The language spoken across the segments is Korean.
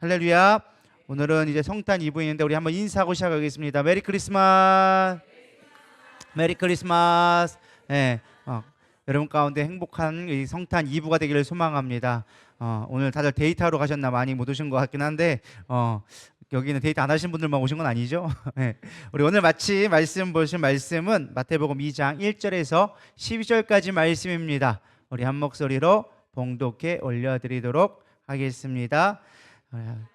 할렐루야. 오늘은 이제 성탄 2부인데 우리 한번 인사하고 시작하겠습니다. 메리 크리스마스. 메리 크리스마스. 예. 여러분 가운데 행복한 이 성탄 2부가 되기를 소망합니다. 오늘 다들 데이트하러 가셨나 많이 못 오신 것 같긴 한데 여기는 데이트 안 하신 분들만 오신 건 아니죠? 네. 우리 오늘 마치 말씀 보신 말씀은 마태복음 2장 1절에서 12절까지 말씀입니다. 우리 한 목소리로 봉독해 올려드리도록 하겠습니다.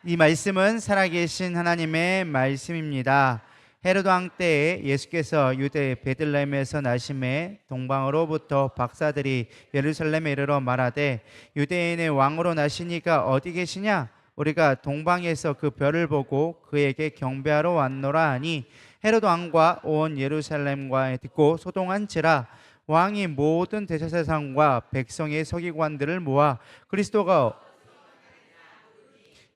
이 말씀은 살아계신 하나님의 말씀입니다. 헤로드 왕 때에 예수께서 유대 베들레헴에서 나심에 동방으로부터 박사들이 예루살렘에 이르러 말하되 유대인의 왕으로 나시니가 어디 계시냐? 우리가 동방에서 그 별을 보고 그에게 경배하러 왔노라 하니 헤로드 왕과 온 예루살렘과 듣고 소동한지라. 왕이 모든 대제사장과 백성의 서기관들을 모아 그리스도가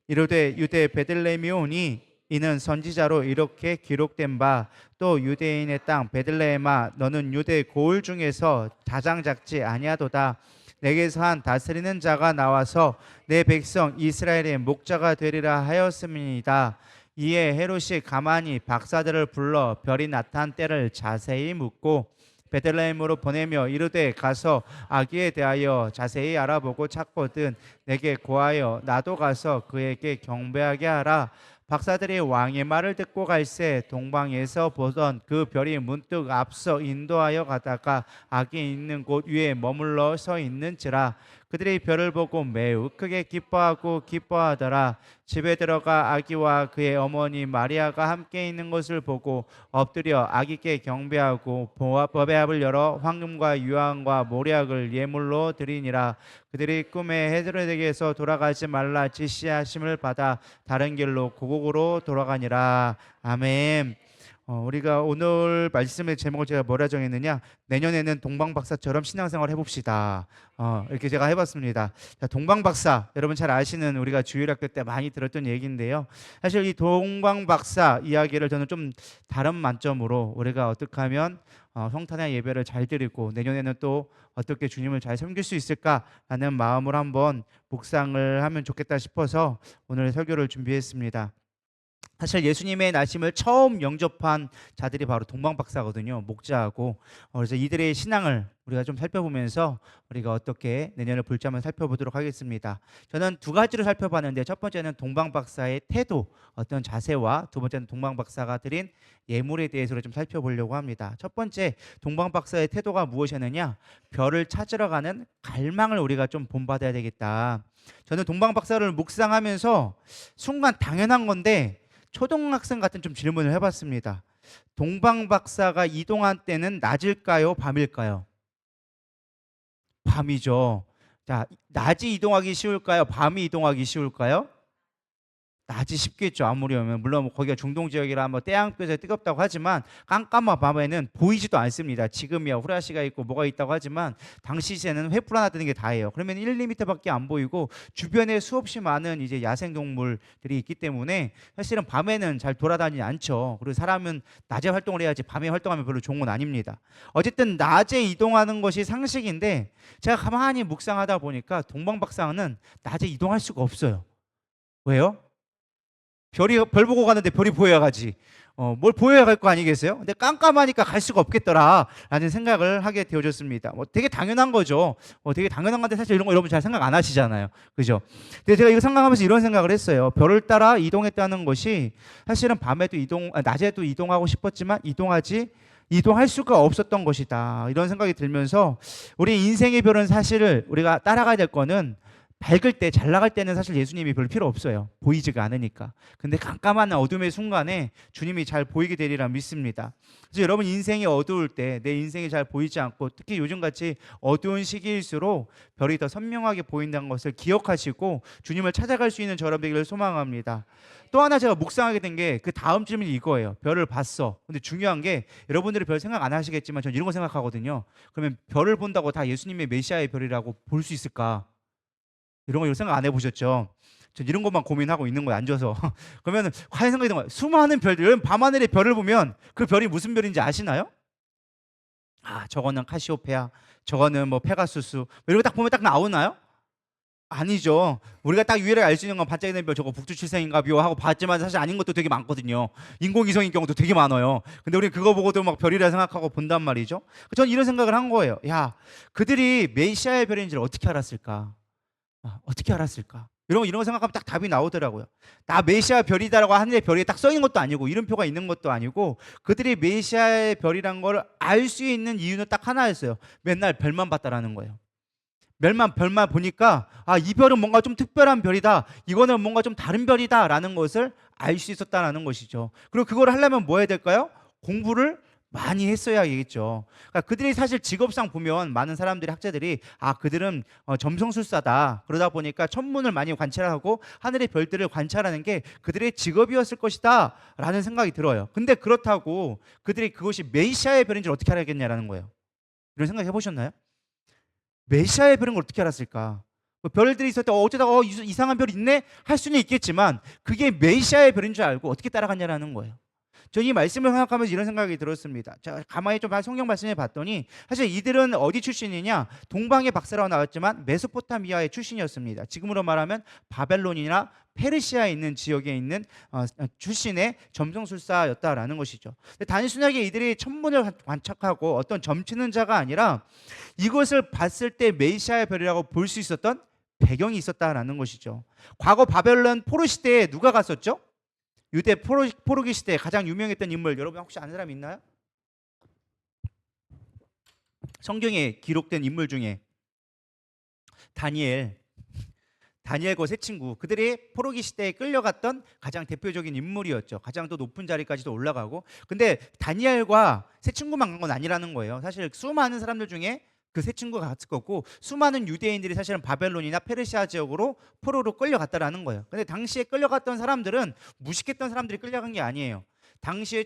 이르되 유대 베들레헴이 오니 이는 선지자로 이렇게 기록된 바 또 유대인의 땅 베들레헴아 너는 유대 고을 중에서 가장 작지 아니하도다. 내게서 한 다스리는 자가 나와서 내 백성 이스라엘의 목자가 되리라 하였음이니이다. 이에 헤롯이 가만히 박사들을 불러 별이 나타난 때를 자세히 묻고 베들레헴으로 보내며 이르되 가서 아기에 대하여 자세히 알아보고 찾거든 내게 고하여 나도 가서 그에게 경배하게 하라. 박사들이 왕의 말을 듣고 갈새 동방에서 보던 그 별이 문득 앞서 인도하여 가다가 아기 있는 곳 위에 머물러 서 있는지라. 그들이 별을 보고 매우 크게 기뻐하더라. 집에 들어가 아기와 그의 어머니 마리아가 함께 있는 것을 보고 엎드려 아기께 경배하고 법궤합을 열어 황금과 유황과 모략을 예물로 드리니라. 그들이 꿈에 헤로데에게서 돌아가지 말라 지시하심을 받아 다른 길로 고국으로 돌아가니라. 아멘. 우리가 오늘 말씀의 제목을 제가 뭐라 정했느냐, 내년에는 동방박사처럼 신앙생활 해봅시다. 이렇게 제가 해봤습니다. 자, 동방박사 여러분 잘 아시는 우리가 주일학교 때 많이 들었던 얘기인데요. 사실 이 동방박사 이야기를 저는 좀 다른 관점으로 우리가 어떻게 하면 성탄의 예배를 잘 드리고 내년에는 또 어떻게 주님을 잘 섬길 수 있을까라는 마음으로 한번 묵상을 하면 좋겠다 싶어서 오늘 설교를 준비했습니다. 사실 예수님의 나심을 처음 영접한 자들이 바로 동방박사거든요. 목자하고. 그래서 이들의 신앙을 우리가 좀 살펴보면서 우리가 어떻게 내년을 볼지 한번 살펴보도록 하겠습니다. 저는 두 가지로 살펴봤는데 첫 번째는 동방박사의 태도, 어떤 자세와 두 번째는 동방박사가 드린 예물에 대해서 좀 살펴보려고 합니다. 첫 번째, 동방박사의 태도가 무엇이었느냐? 별을 찾으러 가는 갈망을 우리가 좀 본받아야 되겠다. 저는 동방박사를 묵상하면서 순간 당연한 건데 초등학생 같은 좀 질문을 해봤습니다. 동방박사가 이동한 때는 낮일까요? 밤일까요? 밤이죠. 자, 낮이 이동하기 쉬울까요? 밤이 이동하기 쉬울까요? 낮이 쉽겠죠. 아무리 오면 물론 뭐 거기가 중동 지역이라 뭐 태양볕에 뜨겁다고 하지만 깜깜한 밤에는 보이지도 않습니다. 지금이야 후라시가 있고 뭐가 있다고 하지만 당시 시에는 횃불 하나 뜨는 게 다예요. 그러면 1, 2m밖에 안 보이고 주변에 수없이 많은 이제 야생 동물들이 있기 때문에 사실은 밤에는 잘 돌아다니지 않죠. 그리고 사람은 낮에 활동을 해야지 밤에 활동하면 별로 좋은 건 아닙니다. 어쨌든 낮에 이동하는 것이 상식인데 제가 가만히 묵상하다 보니까 동방박사는 낮에 이동할 수가 없어요. 왜요? 별 보고 가는데 별이 보여야 가지. 뭘 보여야 갈 거 아니겠어요? 근데 깜깜하니까 갈 수가 없겠더라라는 생각을 하게 되어졌습니다. 뭐 되게 당연한 거죠. 되게 당연한 건데 사실 이런 거 여러분 잘 생각 안 하시잖아요. 그죠? 근데 제가 이거 생각하면서 이런 생각을 했어요. 별을 따라 이동했다는 것이 사실은 밤에도 낮에도 이동하고 싶었지만 이동할 수가 없었던 것이다. 이런 생각이 들면서 우리 인생의 별은 사실 우리가 따라가야 될 거는 밝을 때, 잘 나갈 때는 사실 예수님이 별 필요 없어요. 보이지가 않으니까. 근데 깜깜한 어둠의 순간에 주님이 잘 보이게 되리라 믿습니다. 그래서 여러분 인생이 어두울 때, 내 인생이 잘 보이지 않고 특히 요즘같이 어두운 시기일수록 별이 더 선명하게 보인다는 것을 기억하시고 주님을 찾아갈 수 있는 저런 되기를 소망합니다. 또 하나 제가 묵상하게 된 게 그 다음 질문이 이거예요. 별을 봤어. 근데 중요한 게 여러분들이 별 생각 안 하시겠지만 저는 이런 거 생각하거든요. 그러면 별을 본다고 다 예수님의 메시아의 별이라고 볼 수 있을까? 이런 거 생각 안 해보셨죠? 전 이런 것만 고민하고 있는 거예요, 앉아서. 그러면 과연 생각이 드는 거예요. 수많은 별들, 여러분 밤하늘의 별을 보면 그 별이 무슨 별인지 아시나요? 저거는 카시오페아, 저거는 뭐 페가수스, 이런 거 딱 보면 딱 나오나요? 아니죠. 우리가 딱 유일하게 알 수 있는 건 반짝이는 별 저거 북두칠성인가비요 하고 봤지만 사실 아닌 것도 되게 많거든요. 인공위성인 경우도 되게 많아요. 근데 우리 그거 보고도 막 별이라 생각하고 본단 말이죠. 전 이런 생각을 한 거예요. 야, 그들이 메시아의 별인지를 어떻게 알았을까? 어떻게 알았을까? 이런 거 생각하면 딱 답이 나오더라고요. 나 메시아 별이다라고 하늘의 별이 딱 써 있는 것도 아니고 이름표가 있는 것도 아니고 그들이 메시아의 별이란 걸 알 수 있는 이유는 딱 하나였어요. 맨날 별만 봤다라는 거예요. 별만 보니까 이 별은 뭔가 좀 특별한 별이다. 이거는 뭔가 좀 다른 별이다라는 것을 알 수 있었다라는 것이죠. 그리고 그걸 하려면 뭐 해야 될까요? 공부를 많이 했어야겠죠. 그러니까 그들이 사실 직업상 보면 많은 사람들이 학자들이 그들은 점성술사다. 그러다 보니까 천문을 많이 관찰하고 하늘의 별들을 관찰하는 게 그들의 직업이었을 것이다라는 생각이 들어요. 근데 그렇다고 그들이 그것이 메시아의 별인지 어떻게 알겠냐라는 거예요. 이런 생각 해보셨나요? 메시아의 별인 걸 어떻게 알았을까? 뭐 별들이 있을 때 어쩌다가 이상한 별이 있네 할 수는 있겠지만 그게 메시아의 별인 줄 알고 어떻게 따라갔냐라는 거예요. 저는 이 말씀을 생각하면서 이런 생각이 들었습니다. 자, 가만히 좀 성경 말씀을 봤더니 사실 이들은 어디 출신이냐? 동방의 박사라고 나왔지만 메소포타미아의 출신이었습니다. 지금으로 말하면 바벨론이나 페르시아에 있는 지역에 있는 출신의 점성술사였다라는 것이죠. 근데 단순하게 이들이 천문을 관측하고 어떤 점치는 자가 아니라 이것을 봤을 때 메시아의 별이라고 볼 수 있었던 배경이 있었다라는 것이죠. 과거 바벨론 포로 시대에 누가 갔었죠? 유대 포로기 시대에 가장 유명했던 인물 여러분 혹시 아는 사람 있나요? 성경에 기록된 인물 중에 다니엘과 세 친구 그들이 포로기 시대에 끌려갔던 가장 대표적인 인물이었죠. 가장 또 높은 자리까지도 올라가고 근데 다니엘과 세 친구만 간 건 아니라는 거예요. 사실 수많은 사람들 중에 그 세 친구가 갔을 거고 수많은 유대인들이 사실은 바벨론이나 페르시아 지역으로 포로로 끌려갔다라는 거예요. 근데 당시에 끌려갔던 사람들은 무식했던 사람들이 끌려간 게 아니에요. 당시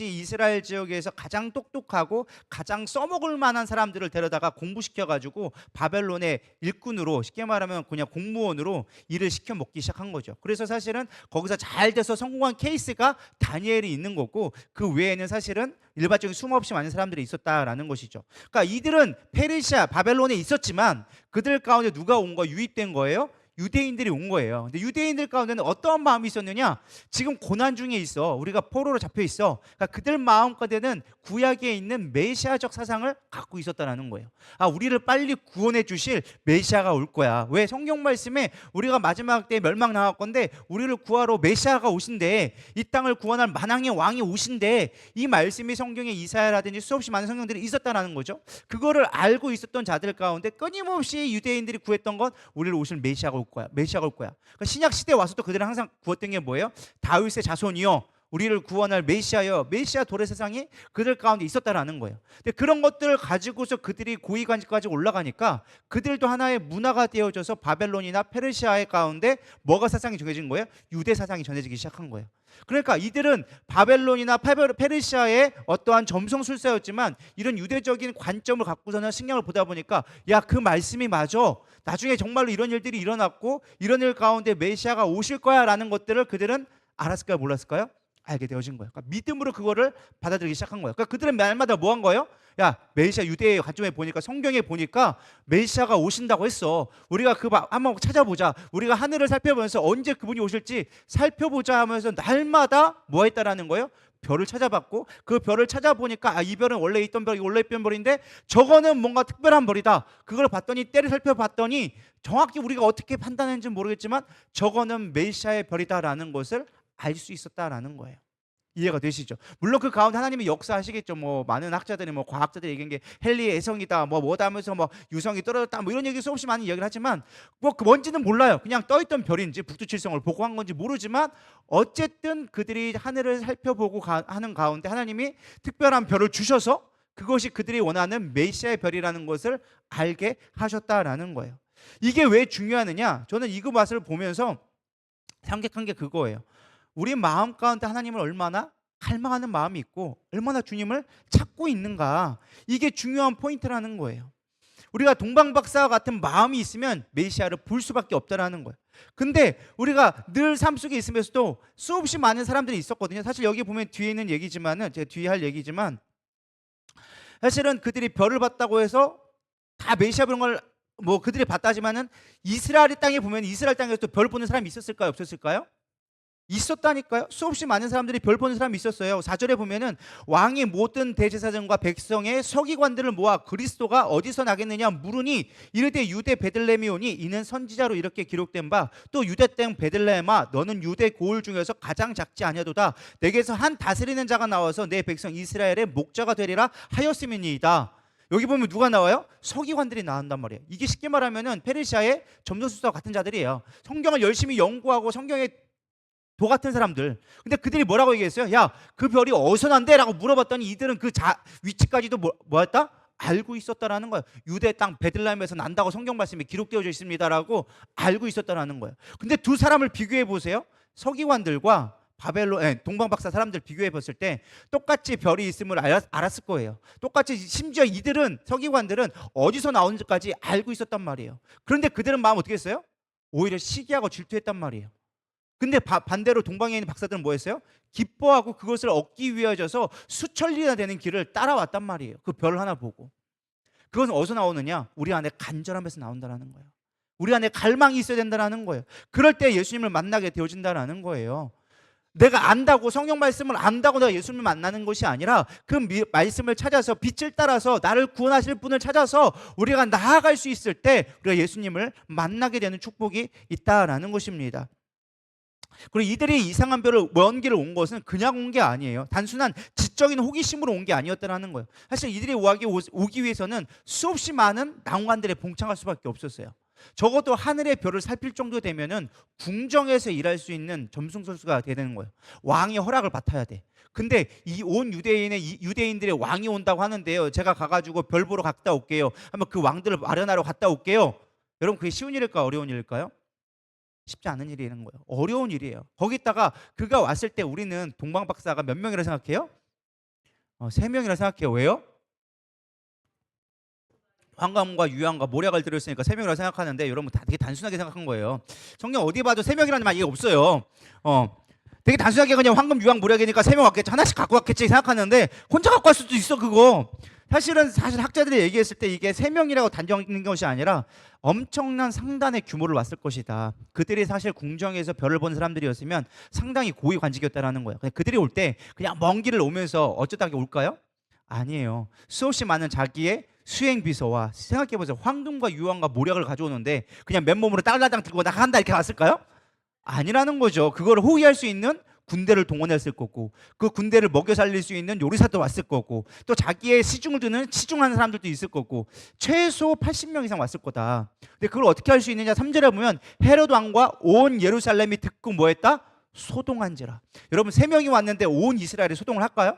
이스라엘 지역에서 가장 똑똑하고 가장 써먹을 만한 사람들을 데려다가 공부시켜가지고 바벨론의 일꾼으로 쉽게 말하면 그냥 공무원으로 일을 시켜 먹기 시작한 거죠. 그래서 사실은 거기서 잘 돼서 성공한 케이스가 다니엘이 있는 거고 그 외에는 사실은 일반적인 수없이 많은 사람들이 있었다라는 것이죠. 그러니까 이들은 페르시아 바벨론에 있었지만 그들 가운데 누가 온 거 유입된 거예요? 유대인들이 온 거예요. 근데 유대인들 가운데는 어떤 마음이 있었느냐? 지금 고난 중에 있어. 우리가 포로로 잡혀 있어. 그러니까 그들 마음 가운데는 구약에 있는 메시아적 사상을 갖고 있었다는 거예요. 우리를 빨리 구원해 주실 메시아가 올 거야. 왜? 성경 말씀에 우리가 마지막 때 멸망 당할 건데 우리를 구하러 메시아가 오신대. 이 땅을 구원할 만왕의 왕이 오신대. 이 말씀이 성경에 이사야라든지 수없이 많은 성경들이 있었다는 거죠. 그거를 알고 있었던 자들 가운데 끊임없이 유대인들이 구했던 건 우리를 오실 메시아가 올 거야. 메시아가 올 거야. 그러니까 신약 시대 와서도 그들은 항상 구했던 게 뭐예요? 다윗의 자손이요. 우리를 구원할 메시아여. 메시아 도래 세상이 그들 가운데 있었다라는 거예요. 근데 그런 것들을 가지고서 그들이 고위관직까지 올라가니까 그들도 하나의 문화가 되어져서 바벨론이나 페르시아의 가운데 뭐가 사상이 정해진 거예요? 유대 사상이 전해지기 시작한 거예요. 그러니까 이들은 바벨론이나 페르시아의 어떠한 점성술사였지만 이런 유대적인 관점을 갖고서는 신경을 보다 보니까 야, 그 말씀이 맞아. 나중에 정말로 이런 일들이 일어났고 이런 일 가운데 메시아가 오실 거야 라는 것들을 그들은 알았을까요? 몰랐을까요? 알게 되어진 거예요. 그러니까 믿음으로 그거를 받아들이기 시작한 거예요. 그러니까 그들은 날마다 뭐 한 거예요? 야, 메시아 유대의 관점에 보니까 성경에 보니까 메시아가 오신다고 했어. 우리가 한번 찾아보자. 우리가 하늘을 살펴보면서 언제 그분이 오실지 살펴보자 하면서 날마다 뭐 했다라는 거예요? 별을 찾아봤고 그 별을 찾아보니까 이 별은 원래 있던 별이 원래 있던 별인데 저거는 뭔가 특별한 별이다. 그걸 봤더니 때를 살펴봤더니 정확히 우리가 어떻게 판단했는지 모르겠지만 저거는 메시아의 별이다라는 것을 알 수 있었다라는 거예요. 이해가 되시죠? 물론 그 가운데 하나님이 역사하시겠죠. 뭐 많은 학자들이 과학자들이 얘기한 게 헨리의 애성이다 뭐다 하면서 유성이 떨어졌다 이런 얘기 수없이 많은 이야기를 하지만 그 뭔지는 몰라요. 그냥 떠있던 별인지 북두칠성을 보고 한 건지 모르지만 어쨌든 그들이 하늘을 살펴보고 하는 가운데 하나님이 특별한 별을 주셔서 그것이 그들이 원하는 메시아의 별이라는 것을 알게 하셨다라는 거예요. 이게 왜 중요하느냐? 저는 이거 맛을 보면서 생각한 게 그거예요. 우리 마음 가운데 하나님을 얼마나 갈망하는 마음이 있고 얼마나 주님을 찾고 있는가, 이게 중요한 포인트라는 거예요. 우리가 동방박사와 같은 마음이 있으면 메시아를 볼 수밖에 없다라는 거예요. 근데 우리가 늘 삶 속에 있으면서도 수없이 많은 사람들이 있었거든요. 사실 여기 보면 뒤에 있는 얘기지만은 제가 뒤에 할 얘기지만 사실은 그들이 별을 봤다고 해서 다 메시아 보는 걸 뭐 그들이 봤다지만은 이스라엘 땅에 보면 이스라엘 땅에서 또 별 보는 사람이 있었을까요? 없었을까요? 있었다니까요. 수없이 많은 사람들이 별 보는 사람이 있었어요. 4절에 보면은 왕이 모든 대제사장과 백성의 서기관들을 모아 그리스도가 어디서 나겠느냐 물으니 이르되 유대 베들레헴이 오니 이는 선지자로 이렇게 기록된 바 또 유대 땅 베들레헴아 너는 유대 고을 중에서 가장 작지 아니하도다 내게서 한 다스리는 자가 나와서 내 백성 이스라엘의 목자가 되리라 하였음이니이다. 여기 보면 누가 나와요? 서기관들이 나온단 말이에요. 이게 쉽게 말하면은 페르시아의 점성술사와 같은 자들이에요. 성경을 열심히 연구하고 성경에 도 같은 사람들. 근데 그들이 뭐라고 얘기했어요? 야, 그 별이 어디서 난대? 라고 물어봤더니 이들은 그 위치까지도 뭐였다? 알고 있었다라는 거예요. 유대 땅 베들레헴에서 난다고 성경 말씀이 기록되어져 있습니다라고 알고 있었다라는 거예요. 근데 두 사람을 비교해 보세요. 서기관들과 동방박사 사람들 비교해 봤을 때 똑같이 별이 있음을 알았을 거예요. 똑같이 심지어 이들은 서기관들은 어디서 나오는지까지 알고 있었단 말이에요. 그런데 그들은 마음 어떻게 했어요? 오히려 시기하고 질투했단 말이에요. 근데 반대로 동방에 있는 박사들은 뭐 했어요? 기뻐하고 그것을 얻기 위해져서 수천리나 되는 길을 따라왔단 말이에요. 그 별 하나 보고. 그건 어디서 나오느냐? 우리 안에 간절함에서 나온다는 거예요. 우리 안에 갈망이 있어야 된다는 거예요. 그럴 때 예수님을 만나게 되어진다는 거예요. 내가 안다고 성경 말씀을 안다고 내가 예수님을 만나는 것이 아니라 그 말씀을 찾아서 빛을 따라서 나를 구원하실 분을 찾아서 우리가 나아갈 수 있을 때 우리가 예수님을 만나게 되는 축복이 있다라는 것입니다. 그리고 이들이 이상한 별을 먼 길을 온 것은 그냥 온 게 아니에요. 단순한 지적인 호기심으로 온 게 아니었다는 거예요. 사실 이들이 오기 위해서는 수없이 많은 낭관들의 봉창할 수밖에 없었어요. 적어도 하늘의 별을 살필 정도 되면은 궁정에서 일할 수 있는 점성술수가 되는 거예요. 왕의 허락을 받아야 돼. 근데 이 온 유대인들의 왕이 온다고 하는데요. 제가 가가지고 별 보러 갔다 올게요. 한번 그 왕들을 마련하러 갔다 올게요. 여러분 그게 쉬운 일일까요? 어려운 일일까요? 쉽지 않은 일이라는 거예요. 어려운 일이에요. 거기다가 그가 왔을 때 우리는 동방박사가 몇 명이라 생각해요? 3명이라 생각해요. 왜요? 황감과 유황과 모략을 들었으니까 3명이라 생각하는데 여러분 다 되게 단순하게 생각한 거예요. 성경 어디 봐도 3명이라는 말이 없어요. 되게 단순하게 그냥 황금, 유황, 모략이니까 3명 왔겠지. 하나씩 갖고 왔겠지 생각하는데 혼자 갖고 갈 수도 있어 그거. 사실 학자들이 얘기했을 때 이게 3명이라고 단정짓는 것이 아니라 엄청난 상단의 규모를 왔을 것이다. 그들이 사실 궁정에서 별을 본 사람들이었으면 상당히 고위 관직이었다라는 거예요. 그들이 올 때 그냥 먼 길을 오면서 어쩌다 올까요? 아니에요. 수없이 많은 자기의 수행 비서와 생각해보세요. 황금과 유황과 모략을 가져오는데 그냥 맨몸으로 딸라당 들고 나간다 이렇게 왔을까요? 아니라는 거죠. 그걸 호위할 수 있는 군대를 동원했을 거고 그 군대를 먹여 살릴 수 있는 요리사도 왔을 거고 또 자기의 시중을 드는 시중하는 사람들도 있을 거고 최소 80명 이상 왔을 거다. 근데 그걸 어떻게 할 수 있느냐? 3절에 보면 헤롯 왕과 온 예루살렘이 듣고 뭐 했다? 소동한지라. 여러분 3명이 왔는데 온 이스라엘이 소동을 할까요?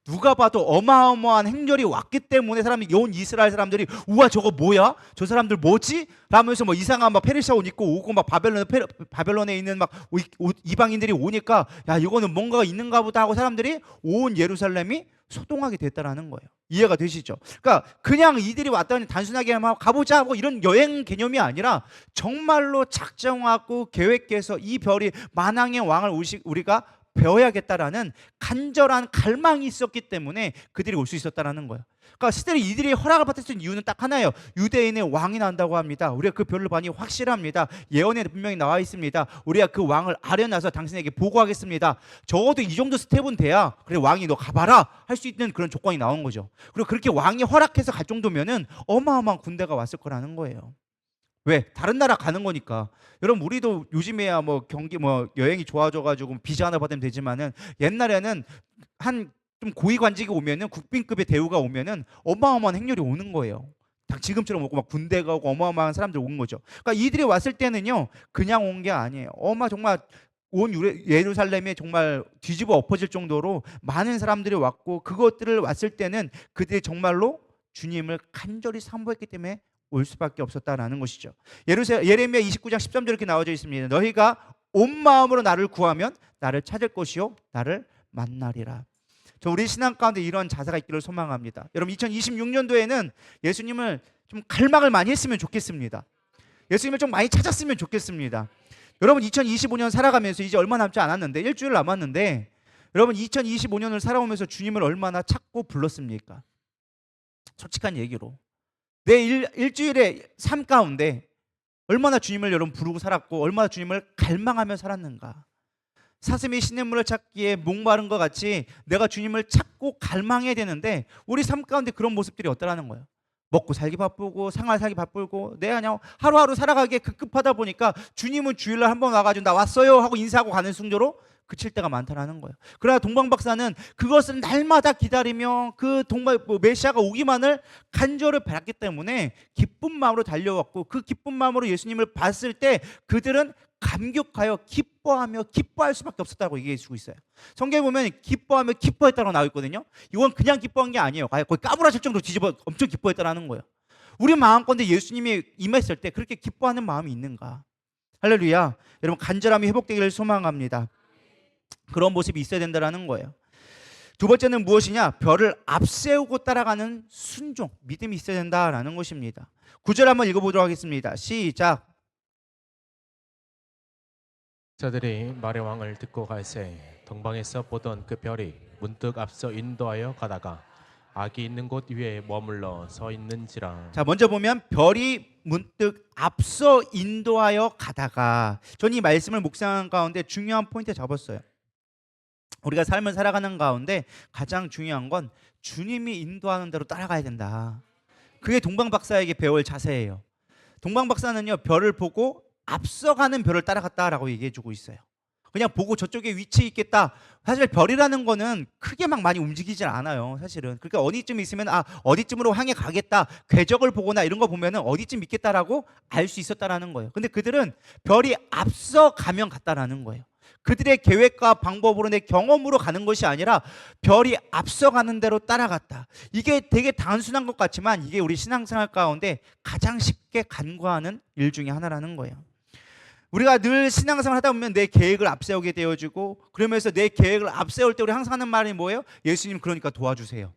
누가 봐도 어마어마한 행렬이 왔기 때문에 온 이스라엘 사람들이 우와 저거 뭐야? 저 사람들 뭐지? 라면서 뭐 이상한 막 페르시아 옷 입고 오고 막 바벨론에 있는 막 이방인들이 오니까 야 이거는 뭔가가 있는가 보다 하고 사람들이 온 예루살렘이 소동하게 됐다라는 거예요. 이해가 되시죠? 그러니까 그냥 이들이 왔더니 단순하게 막 가보자 하고 이런 여행 개념이 아니라 정말로 작정하고 계획해서 이 별이 만왕의 왕을 우리가 배워야겠다라는 간절한 갈망이 있었기 때문에 그들이 올 수 있었다라는 거예요. 그러니까 시대에 이들이 허락을 받을 수 있는 이유는 딱 하나예요. 유대인의 왕이 난다고 합니다. 우리가 그 별을 보니 확실합니다. 예언에 분명히 나와 있습니다. 우리가 그 왕을 아련해서 당신에게 보고하겠습니다. 적어도 이 정도 스텝은 돼야 그래 왕이 너 가봐라 할 수 있는 그런 조건이 나온 거죠. 그리고 그렇게 왕이 허락해서 갈 정도면은 어마어마한 군대가 왔을 거라는 거예요. 왜? 다른 나라 가는 거니까. 여러분 우리도 요즘에야 뭐 경기 여행이 좋아져가지고 비자 하나 받으면 되지만은 옛날에는 한 좀 고위 관직이 오면은 국빈급의 대우가 오면은 어마어마한 행렬이 오는 거예요. 지금처럼 오고 막 군대가 오고 어마어마한 사람들 온 거죠. 그러니까 이들이 왔을 때는요 그냥 온 게 아니에요. 정말 온 예루살렘에 정말 뒤집어 엎어질 정도로 많은 사람들이 왔고 그것들을 왔을 때는 그들이 정말로 주님을 간절히 사모했기 때문에 올 수밖에 없었다라는 것이죠. 예레미야 29장 13절 이렇게 나와져 있습니다. 너희가 온 마음으로 나를 구하면 나를 찾을 것이요 나를 만나리라. 우리 신앙 가운데 이런 자세가 있기를 소망합니다. 여러분 2026년도에는 예수님을 좀 갈망을 많이 했으면 좋겠습니다. 예수님을 좀 많이 찾았으면 좋겠습니다. 여러분 2025년 살아가면서 이제 얼마 남지 않았는데 일주일 남았는데 여러분 2025년을 살아오면서 주님을 얼마나 찾고 불렀습니까? 솔직한 얘기로 내 일주일의 삶 가운데 얼마나 주님을 여러분 부르고 살았고 얼마나 주님을 갈망하며 살았는가. 사슴이 시냇물을 찾기에 목마른 것 같이 내가 주님을 찾고 갈망해야 되는데 우리 삶 가운데 그런 모습들이 없다라는 거예요. 먹고 살기 바쁘고 생활 살기 바쁘고 내 그냥 하루하루 살아가기에 급급하다 보니까 주님은 주일날 한번 와가지고 나 왔어요 하고 인사하고 가는 순조로 그칠 때가 많다라는 거예요. 그러나 동방박사는 그것을 날마다 기다리며 그 메시아가 오기만을 간절히 바랐기 때문에 기쁜 마음으로 달려왔고 그 기쁜 마음으로 예수님을 봤을 때 그들은 감격하여 기뻐하며 기뻐할 수밖에 없었다고 얘기해 주고 있어요. 성경에 보면 기뻐하며 기뻐했다고 나와 있거든요. 이건 그냥 기뻐한 게 아니에요. 거의 까무라칠 정도로 뒤집어 엄청 기뻐했다라는 거예요. 우리 마음건데 예수님이 임했을 때 그렇게 기뻐하는 마음이 있는가? 할렐루야. 여러분 간절함이 회복되기를 소망합니다. 그런 모습이 있어야 된다는 거예요. 두 번째는 무엇이냐? 별을 앞세우고 따라가는 순종, 믿음이 있어야 된다라는 것입니다. 9절 한번 읽어보도록 하겠습니다. 시작. 저들이 말의 왕을 듣고 갈새 동방에서 보던 그 별이 문득 앞서 인도하여 가다가 악이 있는 곳 위에 머물러 서 있는지라. 자, 먼저 보면 별이 문득 앞서 인도하여 가다가, 저는 이 말씀을 묵상한 가운데 중요한 포인트 잡았어요. 우리가 삶을 살아가는 가운데 가장 중요한 건 주님이 인도하는 대로 따라가야 된다. 그게 동방박사에게 배울 자세예요. 동방박사는요, 별을 보고 앞서가는 별을 따라갔다라고 얘기해주고 있어요. 그냥 보고 저쪽에 위치해 있겠다. 사실 별이라는 거는 크게 막 많이 움직이질 않아요, 사실은. 그러니까 어디쯤 있으면 어디쯤으로 향해 가겠다, 궤적을 보거나 이런 거 보면은 어디쯤 있겠다라고 알 수 있었다라는 거예요. 근데 그들은 별이 앞서 가면 갔다라는 거예요. 그들의 계획과 방법으로 내 경험으로 가는 것이 아니라 별이 앞서가는 대로 따라갔다. 이게 되게 단순한 것 같지만 이게 우리 신앙생활 가운데 가장 쉽게 간과하는 일 중에 하나라는 거예요. 우리가 늘 신앙생활 하다 보면 내 계획을 앞세우게 되어지고, 그러면서 내 계획을 앞세울 때 우리 항상 하는 말이 뭐예요? 예수님 그러니까 도와주세요.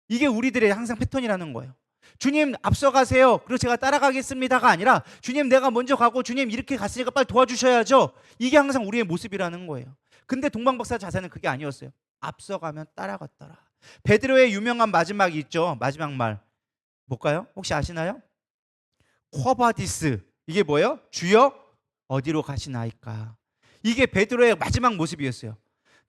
이게 우리들의 항상 패턴이라는 거예요. 주님 앞서가세요, 그리고 제가 따라가겠습니다가 아니라 주님 내가 먼저 가고 주님 이렇게 갔으니까 빨리 도와주셔야죠. 이게 항상 우리의 모습이라는 거예요. 근데 동방박사 자세는 그게 아니었어요. 앞서가면 따라갔더라. 베드로의 유명한 마지막이 있죠. 마지막 말 뭘까요? 혹시 아시나요? 쿼바디스. 이게 뭐예요? 주여 어디로 가시나이까. 이게 베드로의 마지막 모습이었어요.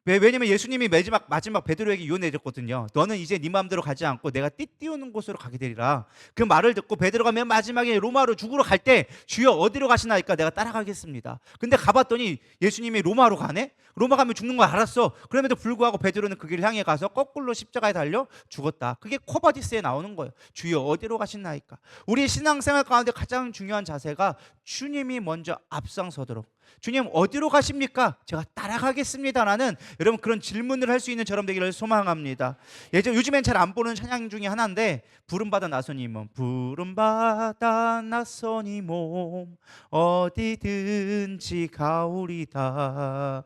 왜냐면 예수님이 마지막 베드로에게 유언 내렸거든요. 너는 이제 네 마음대로 가지 않고 내가 띠띠우는 곳으로 가게 되리라. 그 말을 듣고 베드로가 맨 마지막에 로마로 죽으러 갈 때 주여 어디로 가시나이까 내가 따라가겠습니다. 근데 가봤더니 예수님이 로마로 가네? 로마 가면 죽는 거 알았어. 그럼에도 불구하고 베드로는 그 길을 향해 가서 거꾸로 십자가에 달려 죽었다. 그게 코바디스에 나오는 거예요. 주여 어디로 가시나이까. 우리 신앙생활 가운데 가장 중요한 자세가 주님이 먼저 앞장서도록, 주님 어디로 가십니까? 제가 따라가겠습니다라는 여러분 그런 질문을 할 수 있는 저럼 되기를 소망합니다. 요즘엔 잘 안 보는 찬양 중에 하나인데, 부름받아 나서니 몸, 부름받아 나서니 몸 어디든지 가오리다.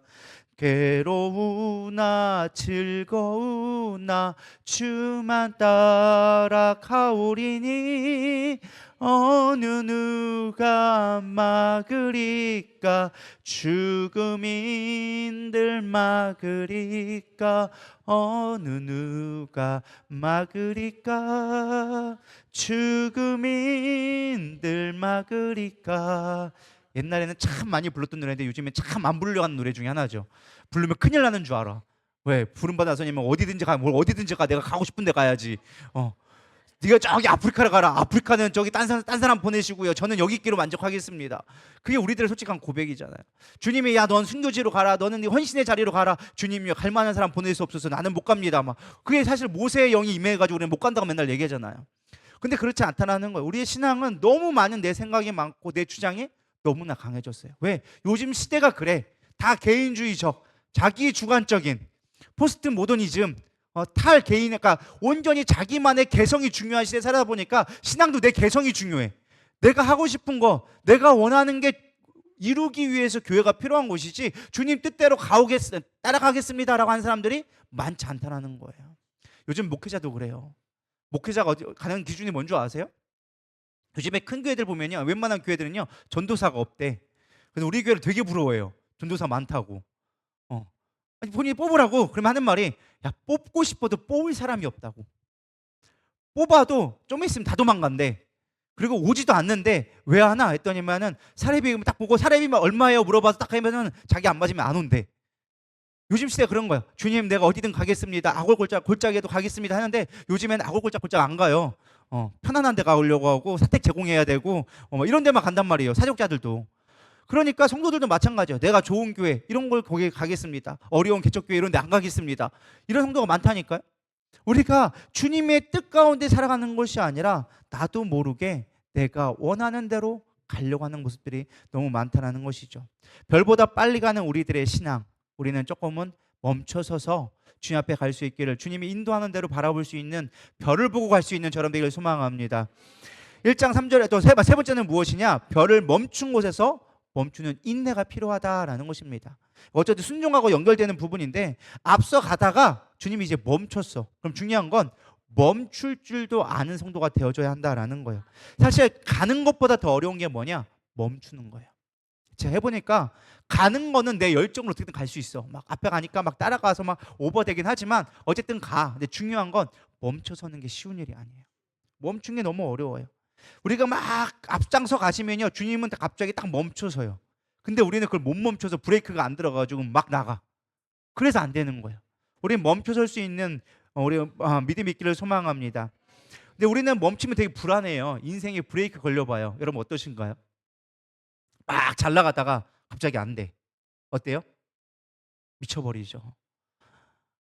괴로우나 즐거우나 주만 따라가오리니 어느 누가 막으리까. 죽음인들 막으리까. 어느 누가 막으리까. 죽음인들 막으리까. 옛날에는 참 많이 불렀던 노래인데 요즘엔 참 안 부르려고 하는 노래 중에 하나죠. 부르면 큰일 나는 줄 알아. 왜? 부름받아 서님은 어디든지 가, 뭘 어디든지 가, 내가 가고 싶은 데 가야지. 네가 저기 아프리카를 가라. 아프리카는 저기 딴 사람 보내시고요, 저는 여기 있기로 만족하겠습니다. 그게 우리들의 솔직한 고백이잖아요. 주님이 야 넌 순교지로 가라, 너는 네 헌신의 자리로 가라. 주님이요 갈 만한 사람 보낼 수 없어서 나는 못 갑니다. 막 그게 사실 모세의 영이 임해가지고 우리는 못 간다고 맨날 얘기하잖아요. 근데 그렇지 않다는 거예요. 우리의 신앙은 너무 많은 내 생각이 많고 내 주장이 너무나 강해졌어요. 왜? 요즘 시대가 그래. 다 개인주의적, 자기 주관적인, 포스트 모더니즘, 탈개인, 그러니까 온전히 자기만의 개성이 중요한 시대에 살다 보니까 신앙도 내 개성이 중요해. 내가 하고 싶은 거, 내가 원하는 게 이루기 위해서 교회가 필요한 것이지 주님 뜻대로 따라가겠습니다라고 하는 사람들이 많지 않다는 거예요. 요즘 목회자도 그래요. 목회자가 가는 기준이 뭔지 아세요? 요즘에 큰 교회들 보면요, 웬만한 교회들은요 전도사가 없대. 그래서 우리 교회를 되게 부러워해요. 전도사 많다고. 아니 본인이 뽑으라고 그러면 하는 말이, 야 뽑고 싶어도 뽑을 사람이 없다고. 뽑아도 좀 있으면 다 도망간대. 그리고 오지도 않는데 왜 하나 했더니만은 사례비 딱 보고 사례비만 얼마예요 물어봐서 딱 하면은 자기 안 맞으면 안 온대. 요즘 시대 그런 거예요. 주님 내가 어디든 가겠습니다. 골짜기에도 가겠습니다 하는데 요즘에는 골짝 안 가요. 편안한 데 가려고 하고 사택 제공해야 되고 뭐 이런 데만 간단 말이에요. 사역자들도. 그러니까 성도들도 마찬가지예요. 내가 좋은 교회 이런 걸 거기 가겠습니다. 어려운 개척교회 이런 데 안 가겠습니다. 이런 성도가 많다니까요. 우리가 주님의 뜻 가운데 살아가는 것이 아니라 나도 모르게 내가 원하는 대로 가려고 하는 모습들이 너무 많다는 것이죠. 별보다 빨리 가는 우리들의 신앙, 우리는 조금은 멈춰서서 주님 앞에 갈 수 있기를, 주님이 인도하는 대로 바라볼 수 있는 별을 보고 갈 수 있는 저런 되기를 소망합니다. 1장 3절에 또 세 번째는 무엇이냐? 별을 멈춘 곳에서 멈추는 인내가 필요하다라는 것입니다. 어쨌든 순종하고 연결되는 부분인데 앞서 가다가 주님이 이제 멈췄어. 그럼 중요한 건 멈출 줄도 아는 성도가 되어줘야 한다라는 거예요. 사실 가는 것보다 더 어려운 게 뭐냐? 멈추는 거예요. 제가 해보니까 가는 거는 내 열정으로 어떻게든 갈 수 있어. 막 앞에 가니까 막 따라가서 막 오버되긴 하지만 어쨌든 가. 근데 중요한 건 멈춰서는 게 쉬운 일이 아니에요. 멈춘 게 너무 어려워요. 우리가 막 앞장서 가시면요, 주님은 갑자기 딱 멈춰서요. 근데 우리는 그걸 못 멈춰서 브레이크가 안 들어가지고 막 나가. 그래서 안 되는 거예요. 우리는 멈춰설 수 있는 우리 믿음 있기를 소망합니다. 근데 우리는 멈추면 되게 불안해요. 인생에 브레이크 걸려봐요. 여러분 어떠신가요? 막 잘 나가다가 갑자기 안 돼. 어때요? 미쳐버리죠.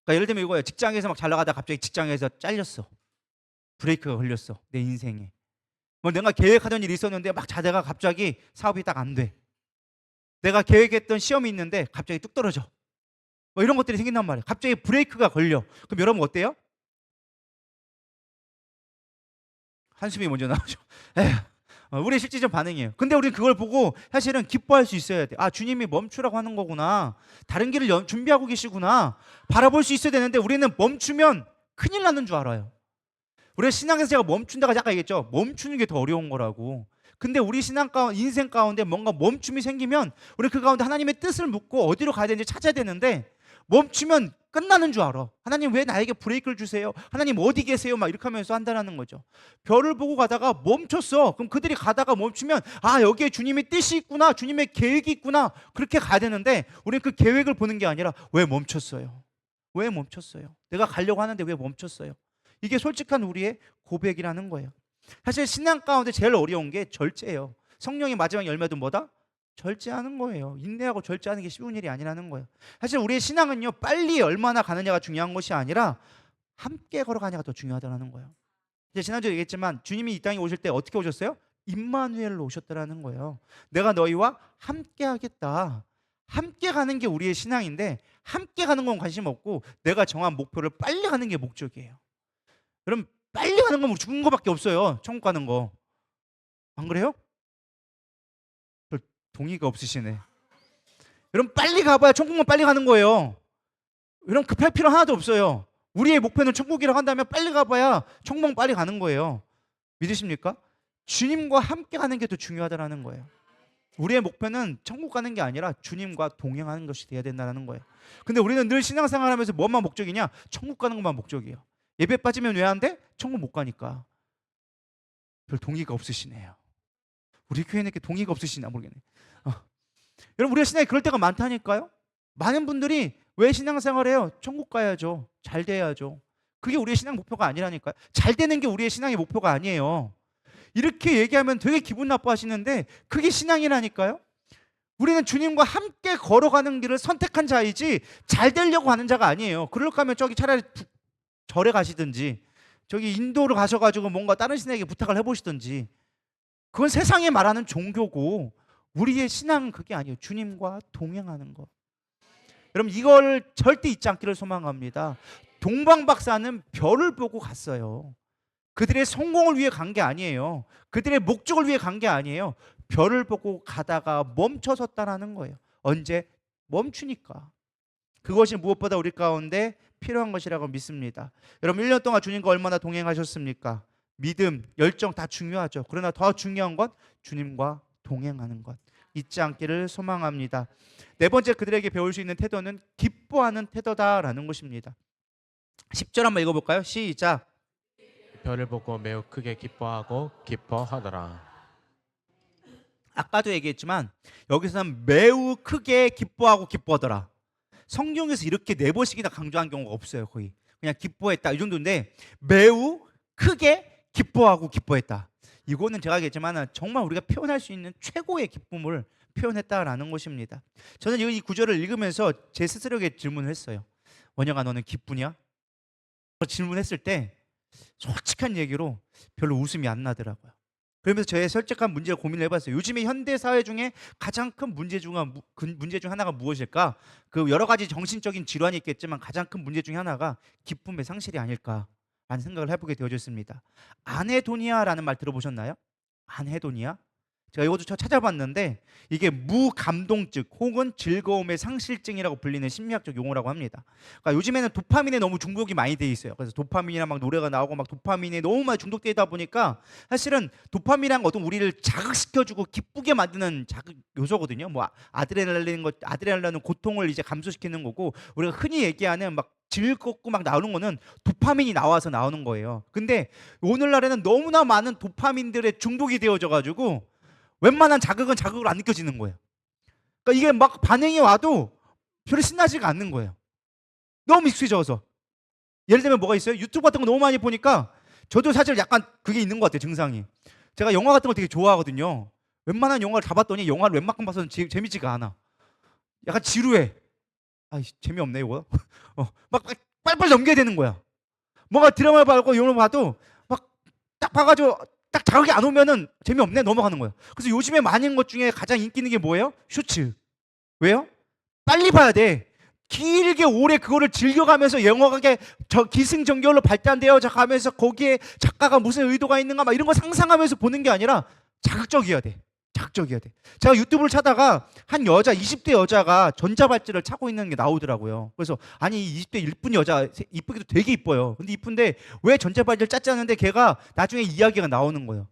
그러니까 예를 들면 이거예요. 직장에서 막 잘 나가다가 갑자기 직장에서 잘렸어. 브레이크가 걸렸어. 내 인생에. 뭐 내가 계획하던 일이 있었는데 막 자다가 갑자기 사업이 딱 안 돼. 내가 계획했던 시험이 있는데 갑자기 뚝 떨어져. 뭐 이런 것들이 생긴단 말이에요. 갑자기 브레이크가 걸려. 그럼 여러분 어때요? 한숨이 먼저 나오죠. 에휴, 우리의 실질적 반응이에요. 근데 우리는 그걸 보고 사실은 기뻐할 수 있어야 돼. 아, 주님이 멈추라고 하는 거구나. 다른 길을 준비하고 계시구나. 바라볼 수 있어야 되는데 우리는 멈추면 큰일 나는 줄 알아요. 우리 신앙에서 제가 멈춘다고 잠깐 얘기했죠. 멈추는 게 더 어려운 거라고. 근데 우리 인생 가운데 뭔가 멈춤이 생기면 우리 그 가운데 하나님의 뜻을 묻고 어디로 가야 되는지 찾아야 되는데 멈추면 끝나는 줄 알아. 하나님 왜 나에게 브레이크를 주세요? 하나님 어디 계세요? 막 이렇게 하면서 한다는 거죠. 별을 보고 가다가 멈췄어. 그럼 그들이 가다가 멈추면 아, 여기에 주님의 뜻이 있구나. 주님의 계획이 있구나. 그렇게 가야 되는데 우리는 그 계획을 보는 게 아니라 왜 멈췄어요? 왜 멈췄어요? 내가 가려고 하는데 왜 멈췄어요? 이게 솔직한 우리의 고백이라는 거예요. 사실 신앙 가운데 제일 어려운 게 절제예요. 성령의 마지막 열매도 뭐다? 절제하는 거예요. 인내하고 절제하는 게 쉬운 일이 아니라는 거예요. 사실 우리의 신앙은요, 빨리 얼마나 가느냐가 중요한 것이 아니라 함께 걸어가냐가 더 중요하다는 거예요. 이제 지난주에 얘기했지만 주님이 이 땅에 오실 때 어떻게 오셨어요? 임마누엘로 오셨다라는 거예요. 내가 너희와 함께 하겠다. 함께 가는 게 우리의 신앙인데 함께 가는 건 관심 없고 내가 정한 목표를 빨리 가는 게 목적이에요. 그럼 빨리 가는 건 죽은 거밖에 없어요. 천국 가는 거. 안 그래요? 별 동의가 없으시네. 여러분 빨리 가봐야 천국만 빨리 가는 거예요. 여러분 급할 필요 하나도 없어요. 우리의 목표는 천국이라고 한다면 빨리 가봐야 천국 빨리 가는 거예요. 믿으십니까? 주님과 함께 가는 게 더 중요하다는 거예요. 우리의 목표는 천국 가는 게 아니라 주님과 동행하는 것이 돼야 된다는 거예요. 근데 우리는 늘 신앙생활 하면서 뭐만 목적이냐? 천국 가는 것만 목적이에요. 예배 빠지면 왜 안 돼? 천국 못 가니까. 별 동의가 없으시네요. 우리 교회는 이렇게 동의가 없으시나 모르겠네. 여러분 우리가 신앙이 그럴 때가 많다니까요. 많은 분들이 왜 신앙생활해요? 천국 가야죠. 잘 돼야죠. 그게 우리의 신앙 목표가 아니라니까요. 잘 되는 게 우리의 신앙의 목표가 아니에요. 이렇게 얘기하면 되게 기분 나빠하시는데 그게 신앙이라니까요. 우리는 주님과 함께 걸어가는 길을 선택한 자이지 잘 되려고 하는 자가 아니에요. 그러려고 하면 저기 차라리 절에 가시든지 저기 인도를 가셔가지고 뭔가 다른 신에게 부탁을 해보시든지. 그건 세상에 말하는 종교고 우리의 신앙은 그게 아니에요. 주님과 동행하는 것. 여러분 이걸 절대 잊지 않기를 소망합니다. 동방박사는 별을 보고 갔어요. 그들의 성공을 위해 간 게 아니에요. 그들의 목적을 위해 간 게 아니에요. 별을 보고 가다가 멈춰섰다라는 거예요. 언제? 멈추니까. 그것이 무엇보다 우리 가운데 필요한 것이라고 믿습니다. 여러분 1년 동안 주님과 얼마나 동행하셨습니까? 믿음, 열정 다 중요하죠. 그러나 더 중요한 건 주님과 동행하는 것. 잊지 않기를 소망합니다. 네 번째 그들에게 배울 수 있는 태도는 기뻐하는 태도다라는 것입니다. 10절 한번 읽어볼까요? 시작. 별을 보고 매우 크게 기뻐하고 기뻐하더라. 아까도 얘기했지만 여기서는 매우 크게 기뻐하고 기뻐하더라. 성경에서 이렇게 네 번씩이나 강조한 경우가 없어요. 거의 그냥 기뻐했다 이 정도인데 매우 크게 기뻐하고 기뻐했다. 이거는 제가 얘기했지만 정말 우리가 표현할 수 있는 최고의 기쁨을 표현했다라는 것입니다. 저는 이 구절을 읽으면서 제 스스로에게 질문을 했어요. 원영아, 너는 기쁘냐? 질문했을 때 솔직한 얘기로 별로 웃음이 안 나더라고요. 그러면서 저의 솔직한 문제를 고민을 해봤어요. 요즘에 현대 사회 중에 가장 큰 문제 중 하나가 무엇일까? 그 여러 가지 정신적인 질환이 있겠지만 가장 큰 문제 중에 하나가 기쁨의 상실이 아닐까라는 생각을 해보게 되어졌습니다. 안헤도니아라는 말 들어보셨나요? 안헤도니아? 제가 이것도 찾아봤는데 이게 무감동증 혹은 즐거움의 상실증이라고 불리는 심리학적 용어라고 합니다. 그러니까 요즘에는 도파민에 너무 중독이 많이 돼 있어요. 그래서 도파민이나 막 노래가 나오고 막 도파민에 너무 많이 중독되다 보니까 사실은 도파민이란 것도 우리를 자극시켜주고 기쁘게 만드는 자극 요소거든요. 뭐 아드레날린은 고통을 이제 감소시키는 거고 우리가 흔히 얘기하는 막 즐겁고 막 나오는 거는 도파민이 나와서 나오는 거예요. 근데 오늘날에는 너무나 많은 도파민들의 중독이 되어져 가지고 웬만한 자극은 자극으로 안 느껴지는 거예요. 그러니까 이게 막 반응이 와도 별로 신나지가 않는 거예요. 너무 익숙해져서. 예를 들면 뭐가 있어요? 유튜브 같은 거 너무 많이 보니까 저도 사실 약간 그게 있는 것 같아요. 증상이. 제가 영화 같은 거 되게 좋아하거든요. 웬만한 영화를 다 봤더니 영화를 웬만큼 봐서는 재밌지가 않아. 약간 지루해. 아, 재미없네 이거. 막 빨리빨리 넘겨야 되는 거야. 뭔가 드라마를 봐도 영화를 봐도 막 딱 봐가지고 딱 자극이 안 오면은 재미없네 넘어가는 거예요. 그래서 요즘에 많은 것 중에 가장 인기 있는 게 뭐예요? 쇼츠. 왜요? 빨리 봐야 돼. 길게 오래 그거를 즐겨가면서 영화가 기승전결로 발전되어져 가면서 거기에 작가가 무슨 의도가 있는가 막 이런 거 상상하면서 보는 게 아니라 자극적이어야 돼. 자극적이어야 돼. 제가 유튜브를 찾다가 한 여자 20대 여자가 전자발찌를 차고 있는 게 나오더라고요. 그래서 아니 20대 이쁜 여자 이쁘기도 되게 이뻐요. 근데 이쁜데 왜 전자발찌를 짰지 않는데 걔가 나중에 이야기가 나오는 거예요.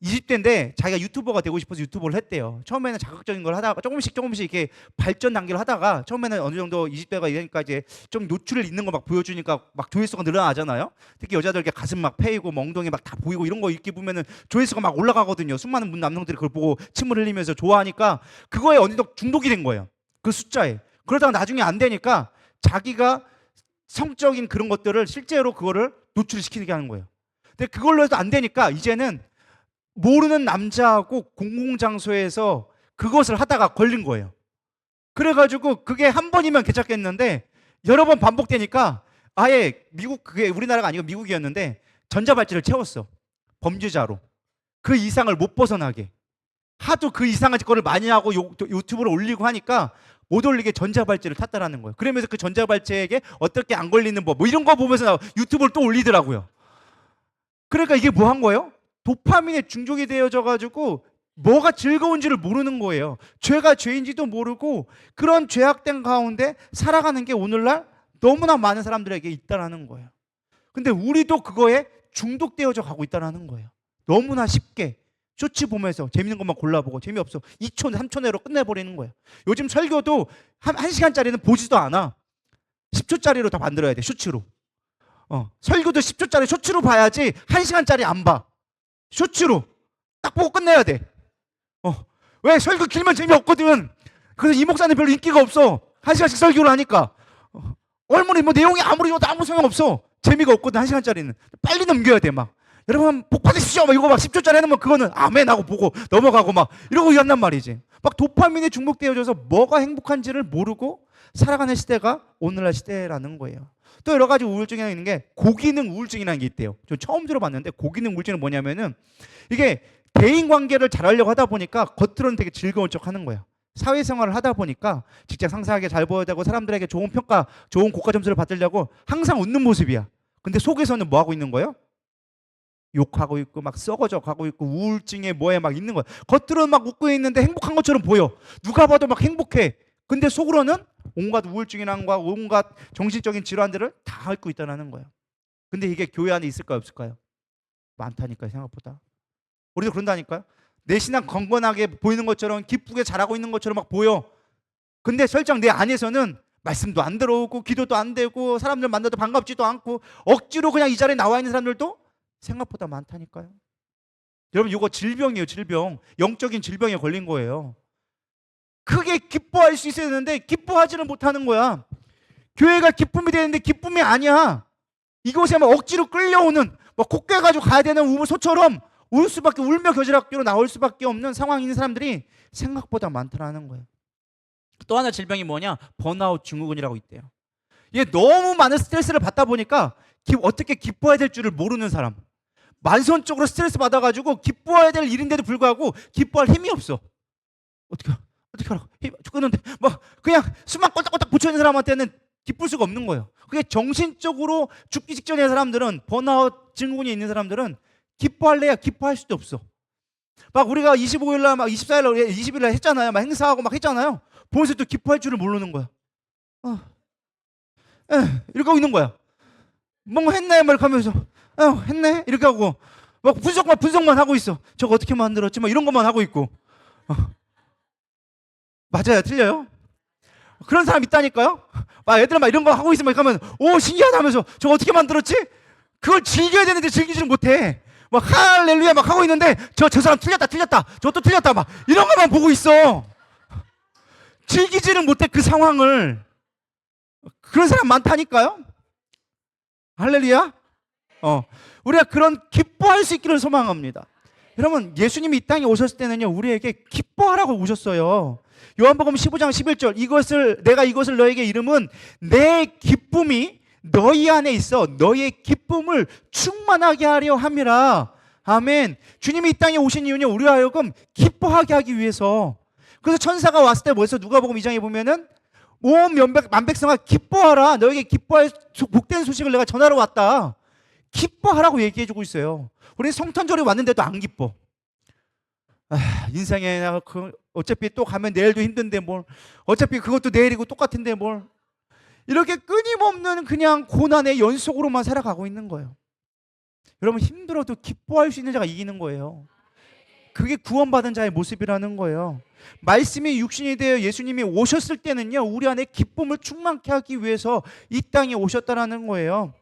20대인데 자기가 유튜버가 되고 싶어서 유튜버를 했대요. 처음에는 자극적인 걸 하다가 조금씩 이렇게 발전 단계를 하다가 처음에는 어느 정도 20대가 이러니까 이제 좀 노출을 있는 거 막 보여주니까 막 조회수가 늘어나잖아요. 특히 여자들 이렇게 가슴 막 패이고 엉덩이 막 다 보이고 이런 거 이렇게 보면은 조회수가 막 올라가거든요. 수많은 남성들이 그걸 보고 침을 흘리면서 좋아하니까 그거에 어느 정도 중독이 된 거예요. 그 숫자에. 그러다가 나중에 안 되니까 자기가 성적인 그런 것들을 실제로 그거를 노출시키게 하는 거예요. 근데 그걸로 해도 안 되니까 이제는 모르는 남자하고 공공장소에서 그것을 하다가 걸린 거예요. 그래가지고 그게 한 번이면 괜찮겠는데 여러 번 반복되니까 아예 그게 우리나라가 아니고 미국이었는데 전자발찌를 채웠어. 범죄자로. 그 이상을 못 벗어나게. 하도 그 이상한 짓거리를 많이 하고 유튜브를 올리고 하니까 못 올리게 전자발찌를 탔다라는 거예요. 그러면서 그 전자발찌에게 어떻게 안 걸리는 법 뭐 이런 거 보면서 유튜브를 또 올리더라고요. 그러니까 이게 뭐 한 거예요? 도파민에 중독이 되어져 가지고 뭐가 즐거운지를 모르는 거예요. 죄가 죄인지도 모르고 그런 죄악된 가운데 살아가는 게 오늘날 너무나 많은 사람들에게 있다라는 거예요. 근데 우리도 그거에 중독되어져 가고 있다라는 거예요. 너무나 쉽게 쇼츠 보면서 재밌는 것만 골라보고 재미없어 2초 3초 내로 끝내버리는 거예요. 요즘 설교도 한 시간짜리는 보지도 않아. 10초짜리로 다 만들어야 돼. 쇼츠로. 설교도 10초짜리 쇼츠로 봐야지 1시간짜리 안 봐. 쇼츠로 딱 보고 끝내야 돼. 왜? 설교 길면 재미없거든. 그래서 이 목사는 별로 인기가 없어. 1시간씩 설교를 하니까. 얼마나 뭐 내용이 아무리 줘도 아무 소용없어. 재미가 없거든. 1시간짜리는 빨리 넘겨야 돼. 막 여러분 복 받으십시오 막 이거 막 10초짜리 해놓으면 그거는 아멘 하고 보고 넘어가고 막 이러고 한단 말이지. 막 도파민에 중독되어져서 뭐가 행복한지를 모르고 살아가는 시대가 오늘날 시대라는 거예요. 또 여러 가지 우울증이 있는 게 고기능 우울증이라는 게 있대요. 저 처음 들어봤는데 고기능 우울증은 뭐냐면은 이게 대인 관계를 잘하려고 하다 보니까 겉으로는 되게 즐거운 척 하는 거예요. 사회생활을 하다 보니까 직장 상사에게 잘 보여야 되고 사람들에게 좋은 평가, 좋은 고가 점수를 받으려고 항상 웃는 모습이야. 근데 속에서는 뭐 하고 있는 거예요? 욕하고 있고 막 썩어져 가고 있고 우울증에 뭐에 막 있는 거야. 겉으로는 막 웃고 있는데 행복한 것처럼 보여. 누가 봐도 막 행복해. 근데 속으로는 온갖 우울증이란과 온갖 정신적인 질환들을 다 앓고 있다는 거예요. 근데 이게 교회 안에 있을까요, 없을까요? 많다니까요, 생각보다. 우리도 그런다니까요. 내 신앙 건건하게 보이는 것처럼 기쁘게 잘하고 있는 것처럼 막 보여. 근데 설령 내 안에서는 말씀도 안 들어오고 기도도 안 되고 사람들 만나도 반갑지도 않고 억지로 그냥 이 자리에 나와 있는 사람들도 생각보다 많다니까요. 여러분 이거 질병이에요. 질병. 영적인 질병에 걸린 거예요. 크게 기뻐할 수 있어야 되는데 기뻐하지는 못하는 거야. 교회가 기쁨이 되는데 기쁨이 아니야. 이곳에 막 억지로 끌려오는 꼭 깨가지고 가야 되는 우소처럼 울 수밖에, 울며 겨자락교로 나올 수밖에 없는 상황에 있는 사람들이 생각보다 많다라는 거예요. 또 하나 질병이 뭐냐? 번아웃 증후군이라고 있대요. 이게 너무 많은 스트레스를 받다 보니까 어떻게 기뻐해야 될 줄을 모르는 사람, 만선적으로 스트레스 받아가지고 기뻐해야 될 일인데도 불구하고 기뻐할 힘이 없어. 어떻게 하라고? 힘 죽겠는데 막 그냥 숨만 꼴딱꼴딱 붙여있는 사람한테는 기쁠 수가 없는 거예요. 그게 정신적으로 죽기 직전의 사람들은, 번아웃 증후군이 있는 사람들은 기뻐할래야 기뻐할 수도 없어. 막 우리가 25일 날, 막 24일 날, 20일 날 했잖아요. 막 행사하고 막 했잖아요. 보면서 또 기뻐할 줄을 모르는 거야. 이렇게 하고 있는 거야. 뭔가 했네 막 이렇게 하면서 했네 이렇게 하고 막 분석만 하고 있어. 저거 어떻게 만들었지? 막 이런 것만 하고 있고. 맞아요, 틀려요? 그런 사람 있다니까요. 막 애들 막 이런 거 하고 있으면 가면 오 신기하다 하면서 저거 어떻게 만들었지? 그걸 즐겨야 되는데 즐기지를 못해. 막 할렐루야 막 하고 있는데 저 사람 틀렸다 저것도 틀렸다 막 이런 것만 보고 있어. 즐기지는 못해 그 상황을. 그런 사람 많다니까요. 할렐루야. 우리가 그런 기뻐할 수 있기를 소망합니다. 여러분 예수님이 이 땅에 오셨을 때는요 우리에게 기뻐하라고 오셨어요. 요한복음 15장 11절 내가 이것을 너에게 이름은 내 기쁨이 너희 안에 있어 너희의 기쁨을 충만하게 하려 함이라. 아멘. 주님이 이 땅에 오신 이유는 우리와 하여금 기뻐하게 하기 위해서. 그래서 천사가 왔을 때 뭐였어? 누가복음 2장에 보면은 온 만백성아 기뻐하라. 너에게 기뻐할 복된 소식을 내가 전하러 왔다. 기뻐하라고 얘기해주고 있어요. 우리 성탄절에 왔는데도 안 기뻐. 인생에 어차피 또 가면 내일도 힘든데 뭘, 어차피 그것도 내일이고 똑같은데 뭘, 이렇게 끊임없는 그냥 고난의 연속으로만 살아가고 있는 거예요. 여러분 힘들어도 기뻐할 수 있는 자가 이기는 거예요. 그게 구원받은 자의 모습이라는 거예요. 말씀이 육신이 되어 예수님이 오셨을 때는요 우리 안에 기쁨을 충만케 하기 위해서 이 땅에 오셨다라는 거예요.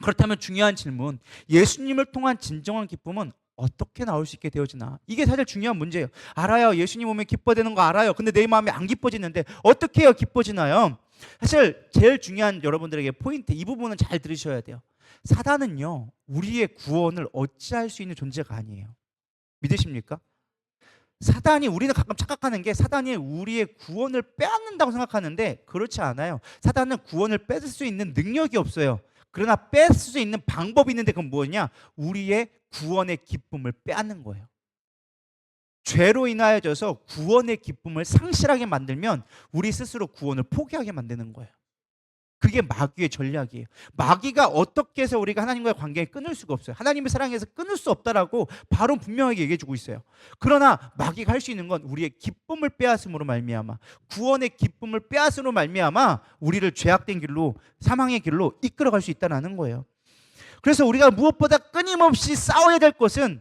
그렇다면 중요한 질문, 예수님을 통한 진정한 기쁨은 어떻게 나올 수 있게 되어지나? 이게 사실 중요한 문제예요. 알아요. 예수님 오면 기뻐되는 거 알아요. 근데 내 마음이 안 기뻐지는데 어떻게 해야 기뻐지나요? 사실 제일 중요한 여러분들에게 포인트, 이 부분은 잘 들으셔야 돼요. 사단은요 우리의 구원을 어찌할 수 있는 존재가 아니에요. 믿으십니까? 사단이, 우리는 가끔 착각하는 게 사단이 우리의 구원을 빼앗는다고 생각하는데 그렇지 않아요. 사단은 구원을 뺏을 수 있는 능력이 없어요. 그러나 뺏을 수 있는 방법이 있는데 그건 뭐냐? 우리의 구원의 기쁨을 빼앗는 거예요. 죄로 인하여져서 구원의 기쁨을 상실하게 만들면 우리 스스로 구원을 포기하게 만드는 거예요. 그게 마귀의 전략이에요. 마귀가 어떻게 해서 우리가 하나님과의 관계를 끊을 수가 없어요. 하나님의 사랑에서 끊을 수 없다라고 바로 분명하게 얘기해주고 있어요. 그러나 마귀가 할 수 있는 건 우리의 기쁨을 빼앗음으로 말미암아, 구원의 기쁨을 빼앗음으로 말미암아 우리를 죄악된 길로, 사망의 길로 이끌어갈 수 있다는 거예요. 그래서 우리가 무엇보다 끊임없이 싸워야 될 것은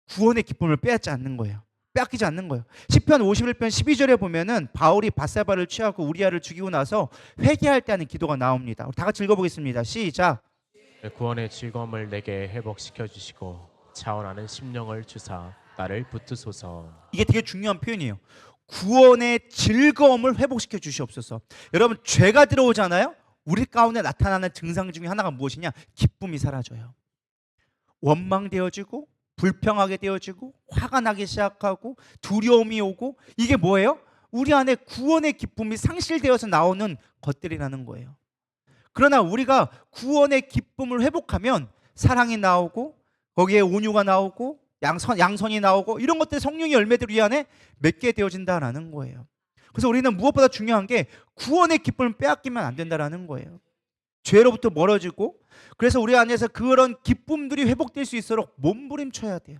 구원의 기쁨을 빼앗지 않는 거예요. 빼앗기지 않는 거예요. 시편 51편 12절에 보면은 바울이 밧세바를 취하고 우리아를 죽이고 나서 회개할 때 하는 기도가 나옵니다. 우리 다 같이 읽어보겠습니다. 시작. 구원의 즐거움을 내게 회복시켜 주시고 차원하는 심령을 주사 나를 붙드소서. 이게 되게 중요한 표현이에요. 구원의 즐거움을 회복시켜 주시옵소서. 여러분 죄가 들어오잖아요. 우리 가운데 나타나는 증상 중에 하나가 무엇이냐? 기쁨이 사라져요. 원망되어지고 불평하게 되어지고 화가 나기 시작하고 두려움이 오고, 이게 뭐예요? 우리 안에 구원의 기쁨이 상실되어서 나오는 것들이라는 거예요. 그러나 우리가 구원의 기쁨을 회복하면 사랑이 나오고 거기에 온유가 나오고 양선이 나오고 이런 것들, 성령의 열매들 우리 안에 맺게 되어진다라는 거예요. 그래서 우리는 무엇보다 중요한 게 구원의 기쁨을 빼앗기면 안 된다라는 거예요. 죄로부터 멀어지고, 그래서 우리 안에서 그런 기쁨들이 회복될 수 있도록 몸부림쳐야 돼요.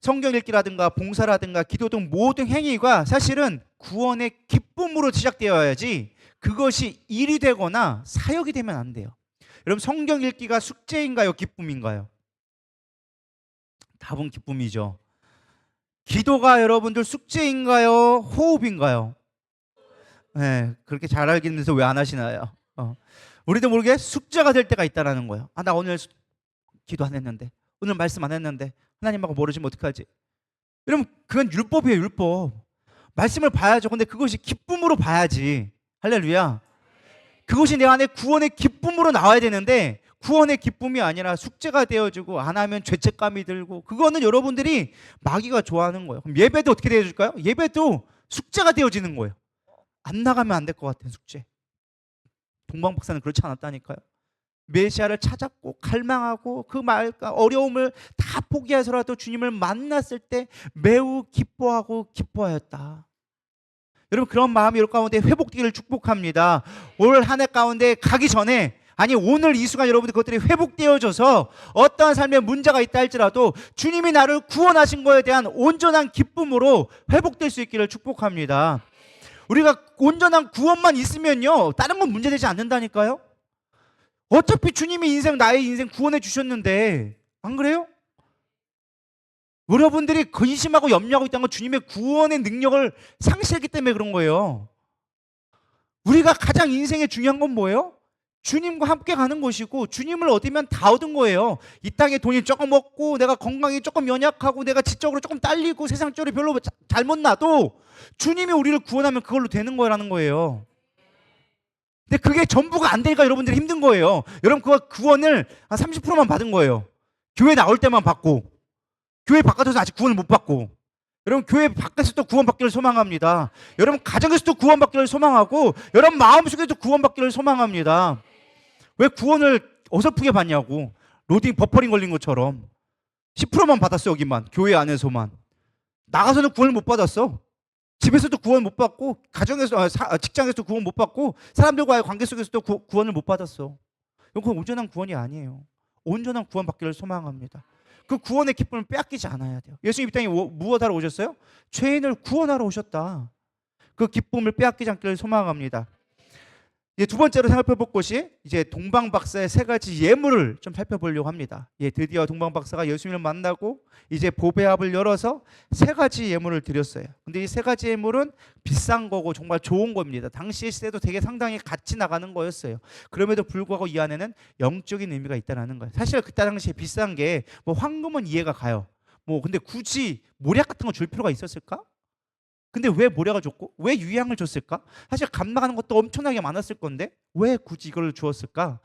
성경 읽기라든가 봉사라든가 기도 등 모든 행위가 사실은 구원의 기쁨으로 시작되어야지 그것이 일이 되거나 사역이 되면 안 돼요. 여러분 성경 읽기가 숙제인가요? 기쁨인가요? 답은 기쁨이죠. 기도가 여러분들 숙제인가요? 호흡인가요? 네, 그렇게 잘 알겠는데서 왜 안 하시나요? 우리도 모르게 숙제가 될 때가 있다는 거예요. 나 오늘 기도 안 했는데, 오늘 말씀 안 했는데 하나님하고 멀어지면 어떡하지? 여러분, 그건 율법이에요, 율법. 말씀을 봐야죠. 근데 그것이 기쁨으로 봐야지. 할렐루야. 그것이 내 안에 구원의 기쁨으로 나와야 되는데, 구원의 기쁨이 아니라 숙제가 되어지고 안 하면 죄책감이 들고, 그거는 여러분들이 마귀가 좋아하는 거예요. 그럼 예배도 어떻게 되어질까요? 예배도 숙제가 되어지는 거예요. 안 나가면 안 될 것 같은 숙제. 동방 박사는 그렇지 않았다니까요. 메시아를 찾았고 갈망하고 그 말과 어려움을 다 포기해서라도 주님을 만났을 때 매우 기뻐하고 기뻐하였다. 여러분, 그런 마음이 여러분 가운데 회복되기를 축복합니다. 올 한 해 가운데 가기 전에, 아니 오늘 이 순간 여러분들 그것들이 회복되어져서 어떠한 삶에 문제가 있다 할지라도 주님이 나를 구원하신 것에 대한 온전한 기쁨으로 회복될 수 있기를 축복합니다. 우리가 온전한 구원만 있으면요, 다른 건 문제되지 않는다니까요. 어차피 주님이 나의 인생 구원해 주셨는데, 안 그래요? 여러분들이 근심하고 염려하고 있다는 건 주님의 구원의 능력을 상실했기 때문에 그런 거예요. 우리가 가장 인생에 중요한 건 뭐예요? 주님과 함께 가는 것이고, 주님을 얻으면 다 얻은 거예요. 이 땅에 돈이 조금 없고, 내가 건강이 조금 연약하고, 내가 지적으로 조금 딸리고, 세상적으로 별로 잘못 나도 주님이 우리를 구원하면 그걸로 되는 거라는 거예요. 근데 그게 전부가 안 되니까 여러분들이 힘든 거예요. 여러분, 그 구원을 한 30%만 받은 거예요. 교회 나올 때만 받고, 교회 바깥에서 아직 구원을 못 받고. 여러분, 교회 밖에서도 구원받기를 소망합니다. 여러분, 가정에서도 구원받기를 소망하고, 여러분 마음속에도 구원받기를 소망합니다. 왜 구원을 어설프게 받냐고. 로딩 버퍼링 걸린 것처럼 10%만 받았어. 여기만, 교회 안에서만. 나가서는 구원을 못 받았어. 집에서도 구원 못 받고, 가정에서 직장에서도 구원 못 받고, 사람들과의 관계 속에서도 구원을 못 받았어. 그건 온전한 구원이 아니에요. 온전한 구원 받기를 소망합니다. 그 구원의 기쁨을 빼앗기지 않아야 돼요. 예수님 이 땅에 무엇하러 오셨어요? 죄인을 구원하러 오셨다. 그 기쁨을 빼앗기지 않기를 소망합니다. 이제 두 번째로 살펴볼 것이 이제 동방 박사의 세 가지 예물을 좀 살펴보려고 합니다. 드디어 동방 박사가 예수님을 만나고 이제 보배합을 열어서 세 가지 예물을 드렸어요. 근데 이 세 가지 예물은 비싼 거고 정말 좋은 겁니다. 당시 시대도 되게 상당히 같이 나가는 거였어요. 그럼에도 불구하고 이 안에는 영적인 의미가 있다는 거예요. 사실 그때 당시에 비싼 게 뭐 황금은 이해가 가요. 뭐 근데 굳이 모략 같은 거 줄 필요가 있었을까? 근데 왜 모략을 줬고 왜 유향을 줬을까? 사실 값 나가는 것도 엄청나게 많았을 건데 왜 굳이 이걸 주었을까?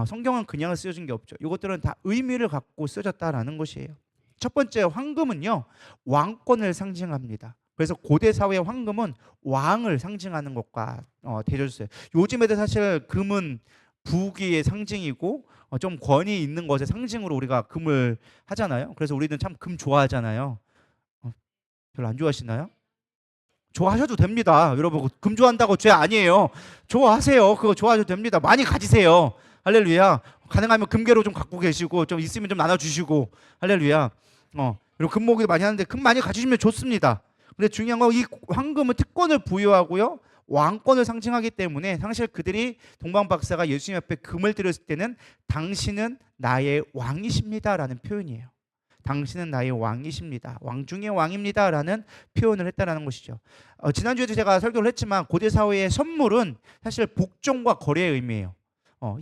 성경은 그냥 쓰여진 게 없죠. 이것들은 다 의미를 갖고 쓰여졌다라는 것이에요. 첫 번째, 황금은요, 왕권을 상징합니다. 그래서 고대 사회의 황금은 왕을 상징하는 것과 대조됐어요. 요즘에도 사실 금은 부귀의 상징이고 좀 권위 있는 것의 상징으로 우리가 금을 하잖아요. 그래서 우리는 참 금 좋아하잖아요. 별로 안 좋아하시나요? 좋아하셔도 됩니다. 여러분, 금 좋아한다고 죄 아니에요. 좋아하세요. 그거 좋아하셔도 됩니다. 많이 가지세요. 할렐루야. 가능하면 금괴로 좀 갖고 계시고, 좀 있으면 좀 나눠주시고, 할렐루야. 여러분, 금모기도 많이 하는데 금 많이 가지시면 좋습니다. 근데 중요한 건 이 황금은 특권을 부여하고요, 왕권을 상징하기 때문에 사실 그들이 동방 박사가 예수님 앞에 금을 드렸을 때는 당신은 나의 왕이십니다라는 표현이에요. 당신은 나의 왕이십니다. 왕 중의 왕입니다라는 표현을 했다라는 것이죠. 지난주에도 제가 설교를 했지만 고대 사회의 선물은 사실 복종과 거래의 의미예요.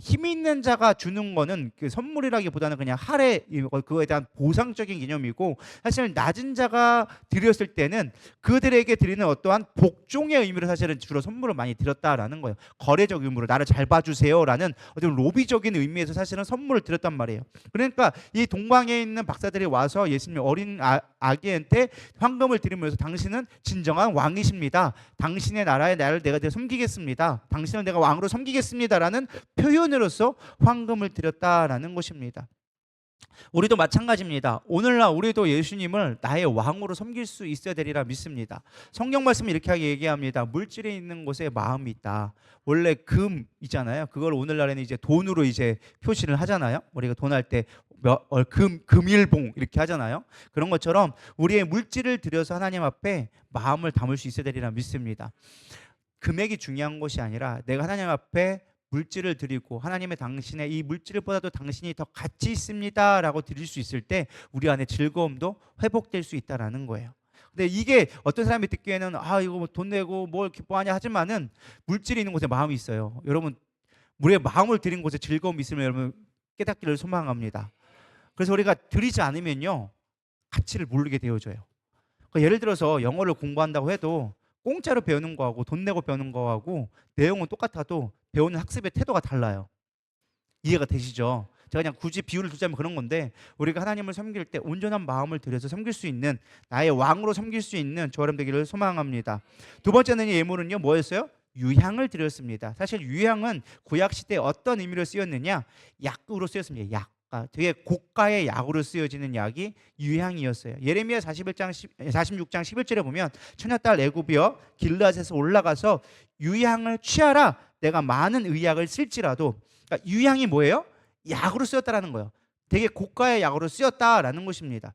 힘이 있는 자가 주는 거는 그 선물이라기보다는 그냥 할애, 그거에 대한 보상적인 개념이고, 사실 낮은 자가 드렸을 때는 그들에게 드리는 어떠한 복종의 의미로 사실은 주로 선물을 많이 드렸다라는 거예요. 거래적 의미로 나를 잘 봐주세요라는 어떤 로비적인 의미에서 사실은 선물을 드렸단 말이에요. 그러니까 이 동방에 있는 박사들이 와서 예수님 어린 아기한테 황금을 드리면서 당신은 진정한 왕이십니다. 당신의 나라의 나를 내가 섬기겠습니다. 당신을 내가 왕으로 섬기겠습니다라는 표현으로서 황금을 드렸다라는 것입니다. 우리도 마찬가지입니다. 오늘날 우리도 예수님을 나의 왕으로 섬길 수 있어야 되리라 믿습니다. 성경 말씀이 이렇게 얘기합니다. 물질이 있는 곳에 마음이 있다. 원래 금이잖아요. 그걸 오늘날에는 이제 돈으로 이제 표시를 하잖아요. 우리가 돈 할 때 금일봉 이렇게 하잖아요. 그런 것처럼 우리의 물질을 들여서 하나님 앞에 마음을 담을 수 있어야 되리라 믿습니다. 금액이 중요한 것이 아니라 내가 하나님 앞에 물질을 드리고 하나님의 당신의 이 물질보다도 당신이 더 가치 있습니다 라고 드릴 수 있을 때 우리 안에 즐거움도 회복될 수 있다라는 거예요. 근데 이게 어떤 사람이 듣기에는 이거 뭐 돈 내고 뭘 기뻐하냐 하지만은 물질이 있는 곳에 마음이 있어요. 여러분, 우리의 마음을 드린 곳에 즐거움이 있으면 여러분 깨닫기를 소망합니다. 그래서 우리가 들이지 않으면요, 가치를 모르게 되어져요. 그러니까 예를 들어서 영어를 공부한다고 해도 공짜로 배우는 거하고 돈 내고 배우는 거하고 내용은 똑같아도 배우는 학습의 태도가 달라요. 이해가 되시죠? 제가 그냥 굳이 비유를 두자면 그런 건데, 우리가 하나님을 섬길 때 온전한 마음을 들여서 섬길 수 있는, 나의 왕으로 섬길 수 있는 저람 되기를 소망합니다. 두 번째는 예물은요, 뭐였어요? 유향을 드렸습니다. 사실 유향은 구약 시대에 어떤 의미로 쓰였느냐, 약으로 쓰였습니다. 약. 되게 고가의 약으로 쓰여지는 약이 유향이었어요. 예레미야 46장 11절에 보면 처녀딸 애굽이여 길앗에서 올라가서 유향을 취하라, 내가 많은 의약을 쓸지라도. 그러니까 유향이 뭐예요? 약으로 쓰였다라는 거예요. 되게 고가의 약으로 쓰였다라는 것입니다.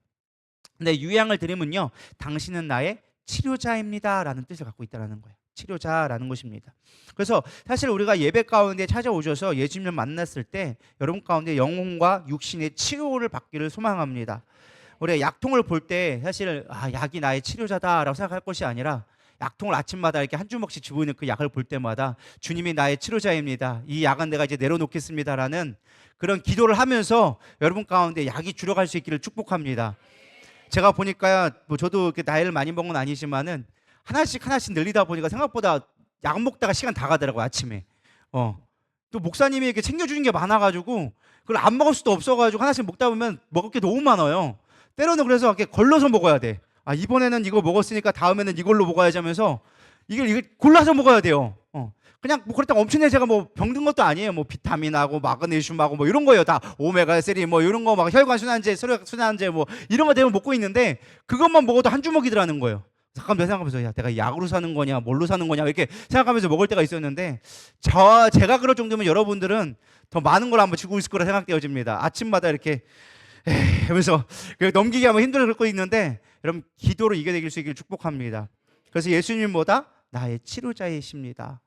근데 유향을 드리면요, 당신은 나의 치료자입니다라는 뜻을 갖고 있다라는 거예요. 치료자라는 것입니다. 그래서 사실 우리가 예배 가운데 찾아오셔서 예수님을 만났을 때 여러분 가운데 영혼과 육신의 치료를 받기를 소망합니다. 우리가 약통을 볼 때 사실 약이 나의 치료자다라고 생각할 것이 아니라, 약통을 아침마다 이렇게 한 주먹씩 집어넣는 그 약을 볼 때마다 주님이 나의 치료자입니다, 이 약은 내가 이제 내려놓겠습니다라는 그런 기도를 하면서 여러분 가운데 약이 줄어갈 수 있기를 축복합니다. 제가 보니까 뭐 저도 이렇게 나이를 많이 먹은 건 아니지만은 하나씩 늘리다 보니까 생각보다 약 먹다가 시간 다 가더라고요, 아침에. 또 목사님이 이렇게 챙겨주는 게 많아가지고 그걸 안 먹을 수도 없어가지고 하나씩 먹다 보면 먹을 게 너무 많아요. 때로는 그래서 이렇게 걸러서 먹어야 돼. 이번에는 이거 먹었으니까 다음에는 이걸로 먹어야지 하면서 이걸 골라서 먹어야 돼요. 그냥 뭐 그렇다고 엄청나게 제가 뭐 병든 것도 아니에요. 뭐 비타민하고 마그네슘하고 뭐 이런 거예요. 다 오메가3 뭐 이런 거, 막 혈관 순환제, 순환제 뭐 이런 거 대부분 먹고 있는데, 그것만 먹어도 한 주먹이더라는 거예요. 잠깐 내가 생각하면서, 야, 내가 약으로 사는 거냐 뭘로 사는 거냐 이렇게 생각하면서 먹을 때가 있었는데, 제가 그럴 정도면 여러분들은 더 많은 걸 한번 지고 있을 거라 생각되어집니다. 아침마다 이렇게 하면서 넘기기 하면 힘들고 있는데, 여러분 기도로 이겨내길 수 있기를 축복합니다. 그래서 예수님보다 나의 치료자이십니다.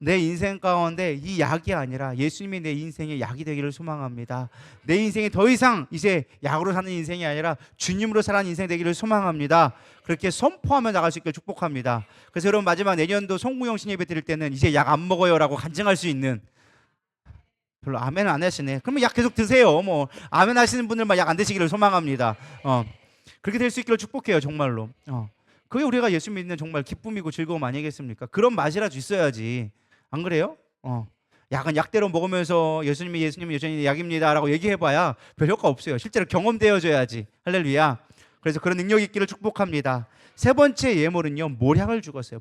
내 인생 가운데 이 약이 아니라 예수님이 내 인생의 약이 되기를 소망합니다. 내 인생이 더 이상 이제 약으로 사는 인생이 아니라 주님으로 사는 인생 되기를 소망합니다. 그렇게 선포하며 나갈 수 있게 축복합니다. 그래서 여러분 마지막 내년도 송구영 신예배 드릴 때는 이제 약 안 먹어요라고 간증할 수 있는, 별로 아멘 안 하시네. 그러면 약 계속 드세요. 뭐 아멘 하시는 분들만 약 안 드시기를 소망합니다. 그렇게 될 수 있기를 축복해요, 정말로. 그게 우리가 예수 믿는 정말 기쁨이고 즐거움 아니겠습니까? 그런 맛이라도 있어야지. 안 그래요? 약은 약대로 먹으면서 예수님이 여전히 약입니다라고 얘기해봐야 별 효과 없어요. 실제로 경험되어져야지. 할렐루야. 그래서 그런 능력이 있기를 축복합니다. 세 번째 예물은요, 모략을 죽었어요.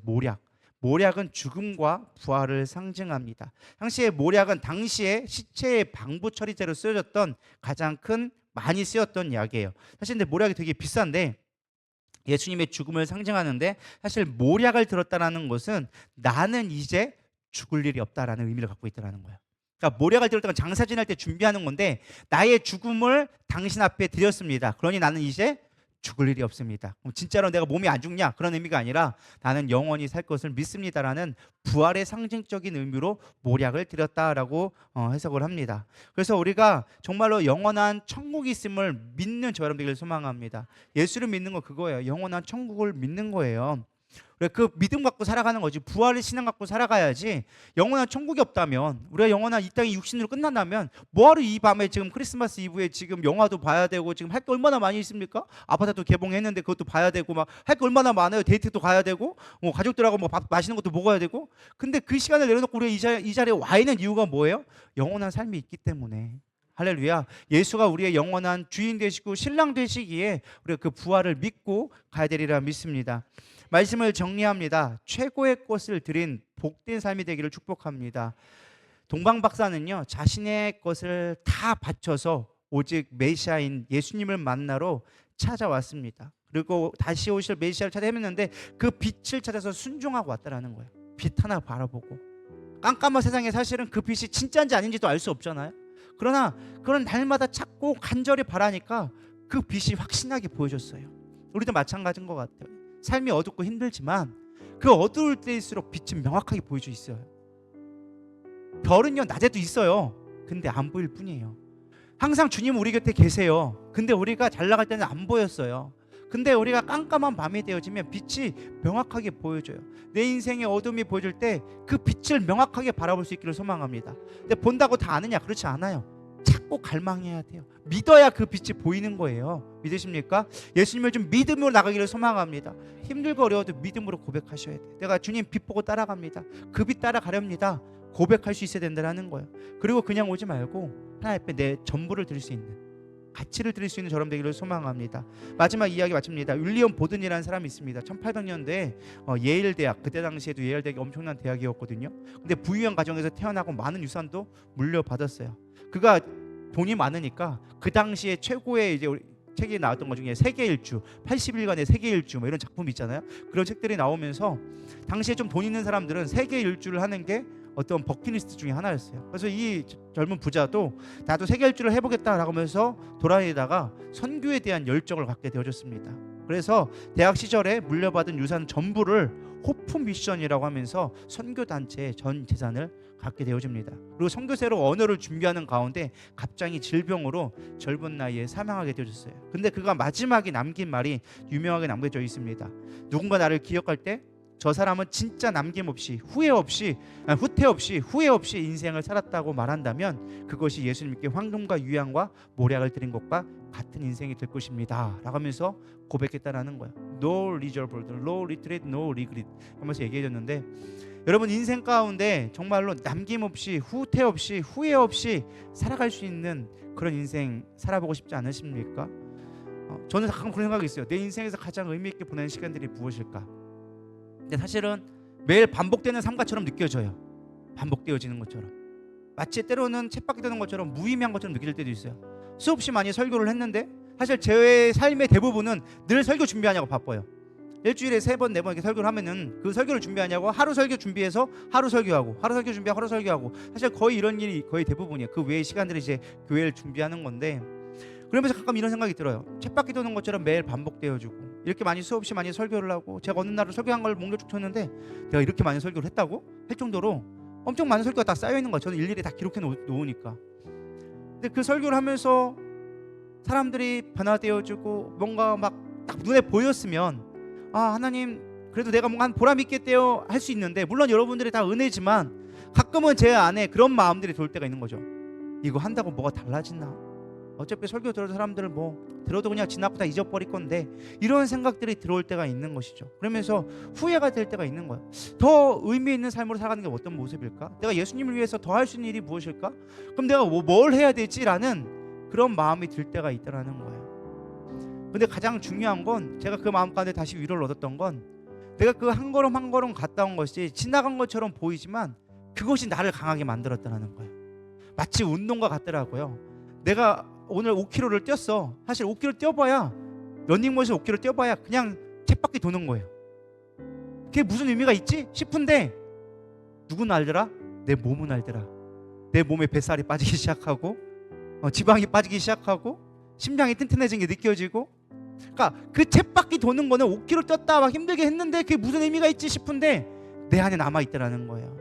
모략은 죽음과 부활을 상징합니다. 당시에 모략은 당시에 시체의 방부 처리제로 쓰여졌던 가장 큰, 많이 쓰였던 약이에요. 사실 근데 모략이 되게 비싼데, 예수님의 죽음을 상징하는데, 사실 모략을 들었다는 것은 나는 이제 죽을 일이 없다라는 의미를 갖고 있다는 거예요. 그러니까 모략을 들었다는 건 장사 지낼 때 준비하는 건데, 나의 죽음을 당신 앞에 드렸습니다. 그러니 나는 이제 죽을 일이 없습니다. 그럼 진짜로 내가 몸이 안 죽냐? 그런 의미가 아니라 나는 영원히 살 것을 믿습니다라는 부활의 상징적인 의미로 모략을 드렸다라고 해석을 합니다. 그래서 우리가 정말로 영원한 천국이 있음을 믿는 저 여러분들을 소망합니다. 예수를 믿는 거 그거예요. 영원한 천국을 믿는 거예요. 그 믿음 갖고 살아가는 거지. 부활의 신앙 갖고 살아가야지. 영원한 천국이 없다면, 우리가 영원한 이 땅이 육신으로 끝난다면 뭐하러 이 밤에 지금 크리스마스 이브에 지금 영화도 봐야 되고 지금 할 게 얼마나 많이 있습니까? 아파트도 개봉했는데 그것도 봐야 되고 막 할 게 얼마나 많아요. 데이트도 가야 되고 뭐 가족들하고 뭐 밥 맛있는 것도 먹어야 되고. 근데 그 시간을 내려놓고 우리가 이 자리에 와 있는 이유가 뭐예요? 영원한 삶이 있기 때문에. 할렐루야. 예수가 우리의 영원한 주인 되시고 신랑 되시기에 우리가 그 부활을 믿고 가야 되리라 믿습니다. 말씀을 정리합니다. 최고의 것을 드린 복된 삶이 되기를 축복합니다. 동방 박사는요, 자신의 것을 다 바쳐서 오직 메시아인 예수님을 만나러 찾아왔습니다. 그리고 다시 오실 메시아를 찾아 헤맸는데 그 빛을 찾아서 순종하고 왔다라는 거예요. 빛 하나 바라보고. 깜깜한 세상에 사실은 그 빛이 진짜인지 아닌지도 알 수 없잖아요. 그러나 그런 날마다 찾고 간절히 바라니까 그 빛이 확신하게 보여줬어요. 우리도 마찬가지인 것 같아요. 삶이 어둡고 힘들지만 그 어두울 때일수록 빛은 명확하게 보여져 있어요. 별은요, 낮에도 있어요. 근데 안 보일 뿐이에요. 항상 주님은 우리 곁에 계세요. 근데 우리가 잘 나갈 때는 안 보였어요. 근데 우리가 깜깜한 밤이 되어지면 빛이 명확하게 보여줘요. 내 인생의 어둠이 보여줄 때 그 빛을 명확하게 바라볼 수 있기를 소망합니다. 근데 본다고 다 아느냐? 그렇지 않아요. 꼭 갈망해야 돼요. 믿어야 그 빛이 보이는 거예요. 믿으십니까? 예수님을 좀 믿음으로 나가기를 소망합니다. 힘들고 어려워도 믿음으로 고백하셔야 돼요. 내가 주님 빛 보고 따라갑니다. 그 빛 따라가렵니다. 고백할 수 있어야 된다는 거예요. 그리고 그냥 오지 말고 하나님 앞에 내 전부를 드릴 수 있는, 가치를 드릴 수 있는 저럼 되기를 소망합니다. 마지막 이야기 마칩니다. 윌리엄 보든이라는 사람이 있습니다. 1800년대에 예일 대학, 그때 당시에도 예일 대학이 엄청난 대학이었거든요. 근데 부유한 가정에서 태어나고 많은 유산도 물려받았어요. 그가 돈이 많으니까 그 당시에 최고의 이제 책이 나왔던 것 중에 세계 일주, 80일간의 세계 일주 뭐 이런 작품이 있잖아요. 그런 책들이 나오면서 당시에 좀 돈 있는 사람들은 세계 일주를 하는 게 어떤 버킷리스트 중에 하나였어요. 그래서 이 젊은 부자도 나도 세계 일주를 해보겠다라고 하면서 돌아다니다가 선교에 대한 열정을 갖게 되어졌습니다. 그래서 대학 시절에 물려받은 유산 전부를 호프 미션이라고 하면서 선교 단체의 전 재산을 갖게 되어집니다. 그리고 선교새로 언어를 준비하는 가운데 갑자기 질병으로 젊은 나이에 사망하게 되어졌어요. 근데 그가 마지막에 남긴 말이 유명하게 남겨져 있습니다. 누군가 나를 기억할 때 저 사람은 진짜 남김없이 후회 없이 인생을 살았다고 말한다면 그것이 예수님께 황금과 유향과 모략을 드린 것과 같은 인생이 될 것입니다 라고 하면서 고백했다라는 거예요. No reserve, no retreat, no regret 하면서 얘기해줬는데, 여러분 인생 가운데 정말로 남김없이 후퇴 없이 후회 없이 살아갈 수 있는 그런 인생 살아보고 싶지 않으십니까? 저는 가끔 그런 생각이 있어요. 내 인생에서 가장 의미 있게 보내는 시간들이 무엇일까? 근데 사실은 매일 반복되는 삶과처럼 느껴져요. 반복되어지는 것처럼, 마치 때로는 쳇바퀴 도는 것처럼 무의미한 것처럼 느껴질 때도 있어요. 수없이 많이 설교를 했는데 사실 제 삶의 대부분은 늘 설교 준비하냐고 바빠요. 일주일에 3번 4번 이렇게 설교를 하면은 그 설교를 준비하냐고 하루 설교 준비해서 하루 설교하고 하루 설교 준비하고 하루 설교하고, 사실 거의 이런 일이 거의 대부분이에요. 그 외의 시간들이 이제 교회를 준비하는 건데, 그러면서 가끔 이런 생각이 들어요. 쳇바퀴 도는 것처럼 매일 반복되어지고 이렇게 많이 수없이 많이 설교를 하고, 제가 어느 날을 설교한 걸 목록 쭉 쳤는데 내가 이렇게 많이 설교를 했다고 할 정도로 엄청 많은 설교가 다 쌓여 있는 거예요. 저는 일일이 다 기록해 놓으니까. 근데 그 설교를 하면서 사람들이 변화되어지고 뭔가 막 딱 눈에 보였으면, 아 하나님 그래도 내가 뭔가 한 보람 있겠대요 할 수 있는데, 물론 여러분들이 다 은혜지만 가끔은 제 안에 그런 마음들이 돌 때가 있는 거죠. 이거 한다고 뭐가 달라지나, 어차피 설교 들어도 사람들은 뭐 들어도 그냥 지나고 다 잊어버릴 건데, 이런 생각들이 들어올 때가 있는 것이죠. 그러면서 후회가 될 때가 있는 거예요. 더 의미 있는 삶으로 살아가는 게 어떤 모습일까? 내가 예수님을 위해서 더 할 수 있는 일이 무엇일까? 그럼 내가 뭘 해야 되지라는 그런 마음이 들 때가 있다라는 거예요. 근데 가장 중요한 건, 제가 그 마음 가운데 다시 위로를 얻었던 건, 내가 그 한 걸음 한 걸음 갔다 온 것이 지나간 것처럼 보이지만 그것이 나를 강하게 만들었다는 거예요. 마치 운동과 같더라고요. 내가 오늘 5km를 뛰었어. 사실 5km 뛰어봐야, 러닝머신 5km 뛰어봐야 그냥 쳇바퀴 도는 거예요. 그게 무슨 의미가 있지 싶은데, 누구는 알더라? 내 몸은 알더라. 내 몸에 뱃살이 빠지기 시작하고 지방이 빠지기 시작하고 심장이 튼튼해진 게 느껴지고, 그러니까 그 쳇바퀴 도는 거는 5km 뛰었다 막 힘들게 했는데 그게 무슨 의미가 있지 싶은데 내 안에 남아있더라는 거예요.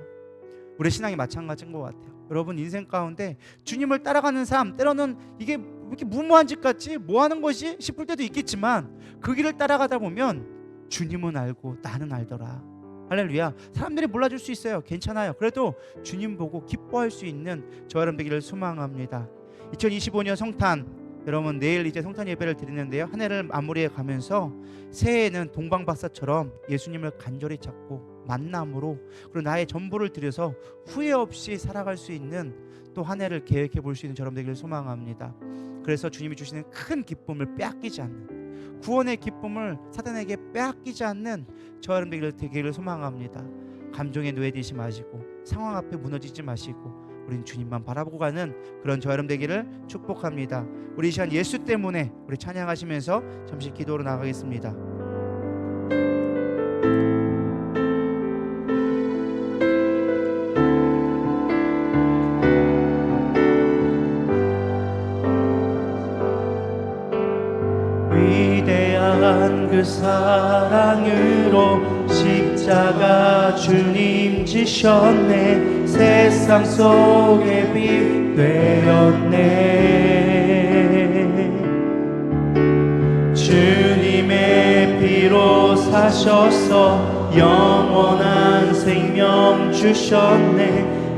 우리 신앙이 마찬가지인 것 같아요. 여러분 인생 가운데 주님을 따라가는 삶, 때로는 이게 왜 이렇게 무모한 짓 같지? 뭐 하는 것이? 싶을 때도 있겠지만, 그 길을 따라가다 보면 주님은 알고 나는 알더라. 할렐루야. 사람들이 몰라줄 수 있어요. 괜찮아요. 그래도 주님 보고 기뻐할 수 있는 저 여러분 되기를 소망합니다. 2025년 성탄, 여러분 내일 이제 성탄 예배를 드리는데요, 한 해를 마무리해 가면서 새해에는 동방박사처럼 예수님을 간절히 찾고 만남으로, 그리고 나의 전부를 들여서 후회 없이 살아갈 수 있는 또 한 해를 계획해 볼 수 있는 저럼 되기를 소망합니다. 그래서 주님이 주시는 큰 기쁨을 빼앗기지 않는, 구원의 기쁨을 사단에게 빼앗기지 않는 저 여러분 되기를 소망합니다. 감정에 노예되지 마시고 상황 앞에 무너지지 마시고 우린 주님만 바라보고 가는 그런 저 여러분 되기를 축복합니다. 우리 이 시간 예수 때문에 우리 찬양하시면서 잠시 기도로 나가겠습니다. 위대한 그 사랑으로 십자가 주님 지셨네. 세상 속에 빛 되었네. 주님의 피로 사셔서 영원한 생명 주셨네.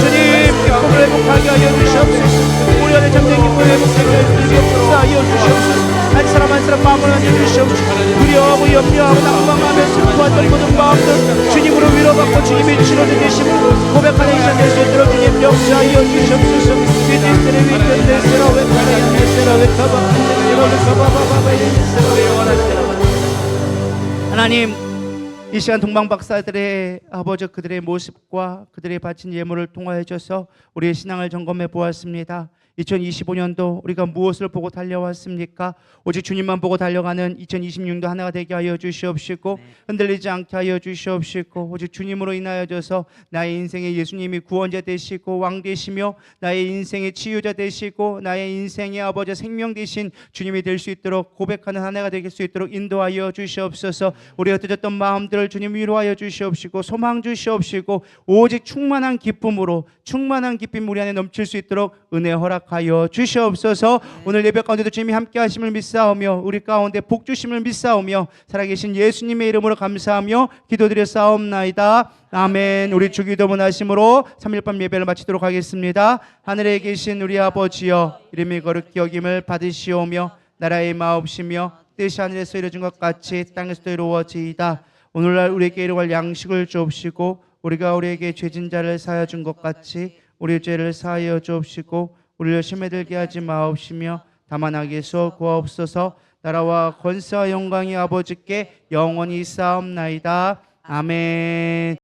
주님 기쁨을 회복하게 하여 주시옵소서. 우리 안에 잠든 기쁨을 회복하게 하여 주시옵소서. 한 사람 한 사람 마음을 만져 주시옵소서. 두려워하고 염려하고 낭망하며 슬퍼하던 모든 마음들 주님으로 위로받고 주님이 치료해 주심으로 고백하는 이상 될 수 있도록 주님 역사하여 주시옵소서. 하나님, 이 시간 동방 박사들의 아버지 그들의 모습과 그들의 바친 예물을 통하여 줘서 우리의 신앙을 점검해 보았습니다. 2025년도 우리가 무엇을 보고 달려왔습니까? 오직 주님만 보고 달려가는 2026도 하나가 되게 하여 주시옵시고 흔들리지 않게 하여 주시옵시고 오직 주님으로 인하여져서 나의 인생에 예수님이 구원자 되시고 왕 되시며 나의 인생의 치유자 되시고 나의 인생의 아버지 생명 되신 주님이 될 수 있도록 고백하는 한 해가 될 수 있도록 인도하여 주시옵소서. 우리 흩어졌던 마음들을 주님 위로하여 주시옵시고 소망 주시옵시고 오직 충만한 기쁨으로 충만한 기쁨 우리 안에 넘칠 수 있도록 은혜 허락하여 주시옵소서. 오늘 예배 가운데도 주님이 함께 하심을 믿사오며 우리 가운데 복 주심을 믿사오며 살아계신 예수님의 이름으로 감사하며 기도드려 싸움나이다. 아멘. 우리 주기도 문하심으로 3일밤 예배를 마치도록 하겠습니다. 하늘에 계신 우리 아버지여 이름이 거룩히 여김을 받으시오며 나라의 마옵시며 뜻이 하늘에서 이루어진 것 같이 땅에서도 이루어지이다. 오늘날 우리에게 일용할 양식을 주옵시고 우리가 우리에게 죄진 자를 사하여 준 것 같이 우리 죄를 사하여 주옵시고 우리를 시험에 들게 하지 마옵시며 다만 악에서 구하옵소서. 나라와 권세와 영광이 아버지께 영원히 쌓옵나이다. 아멘.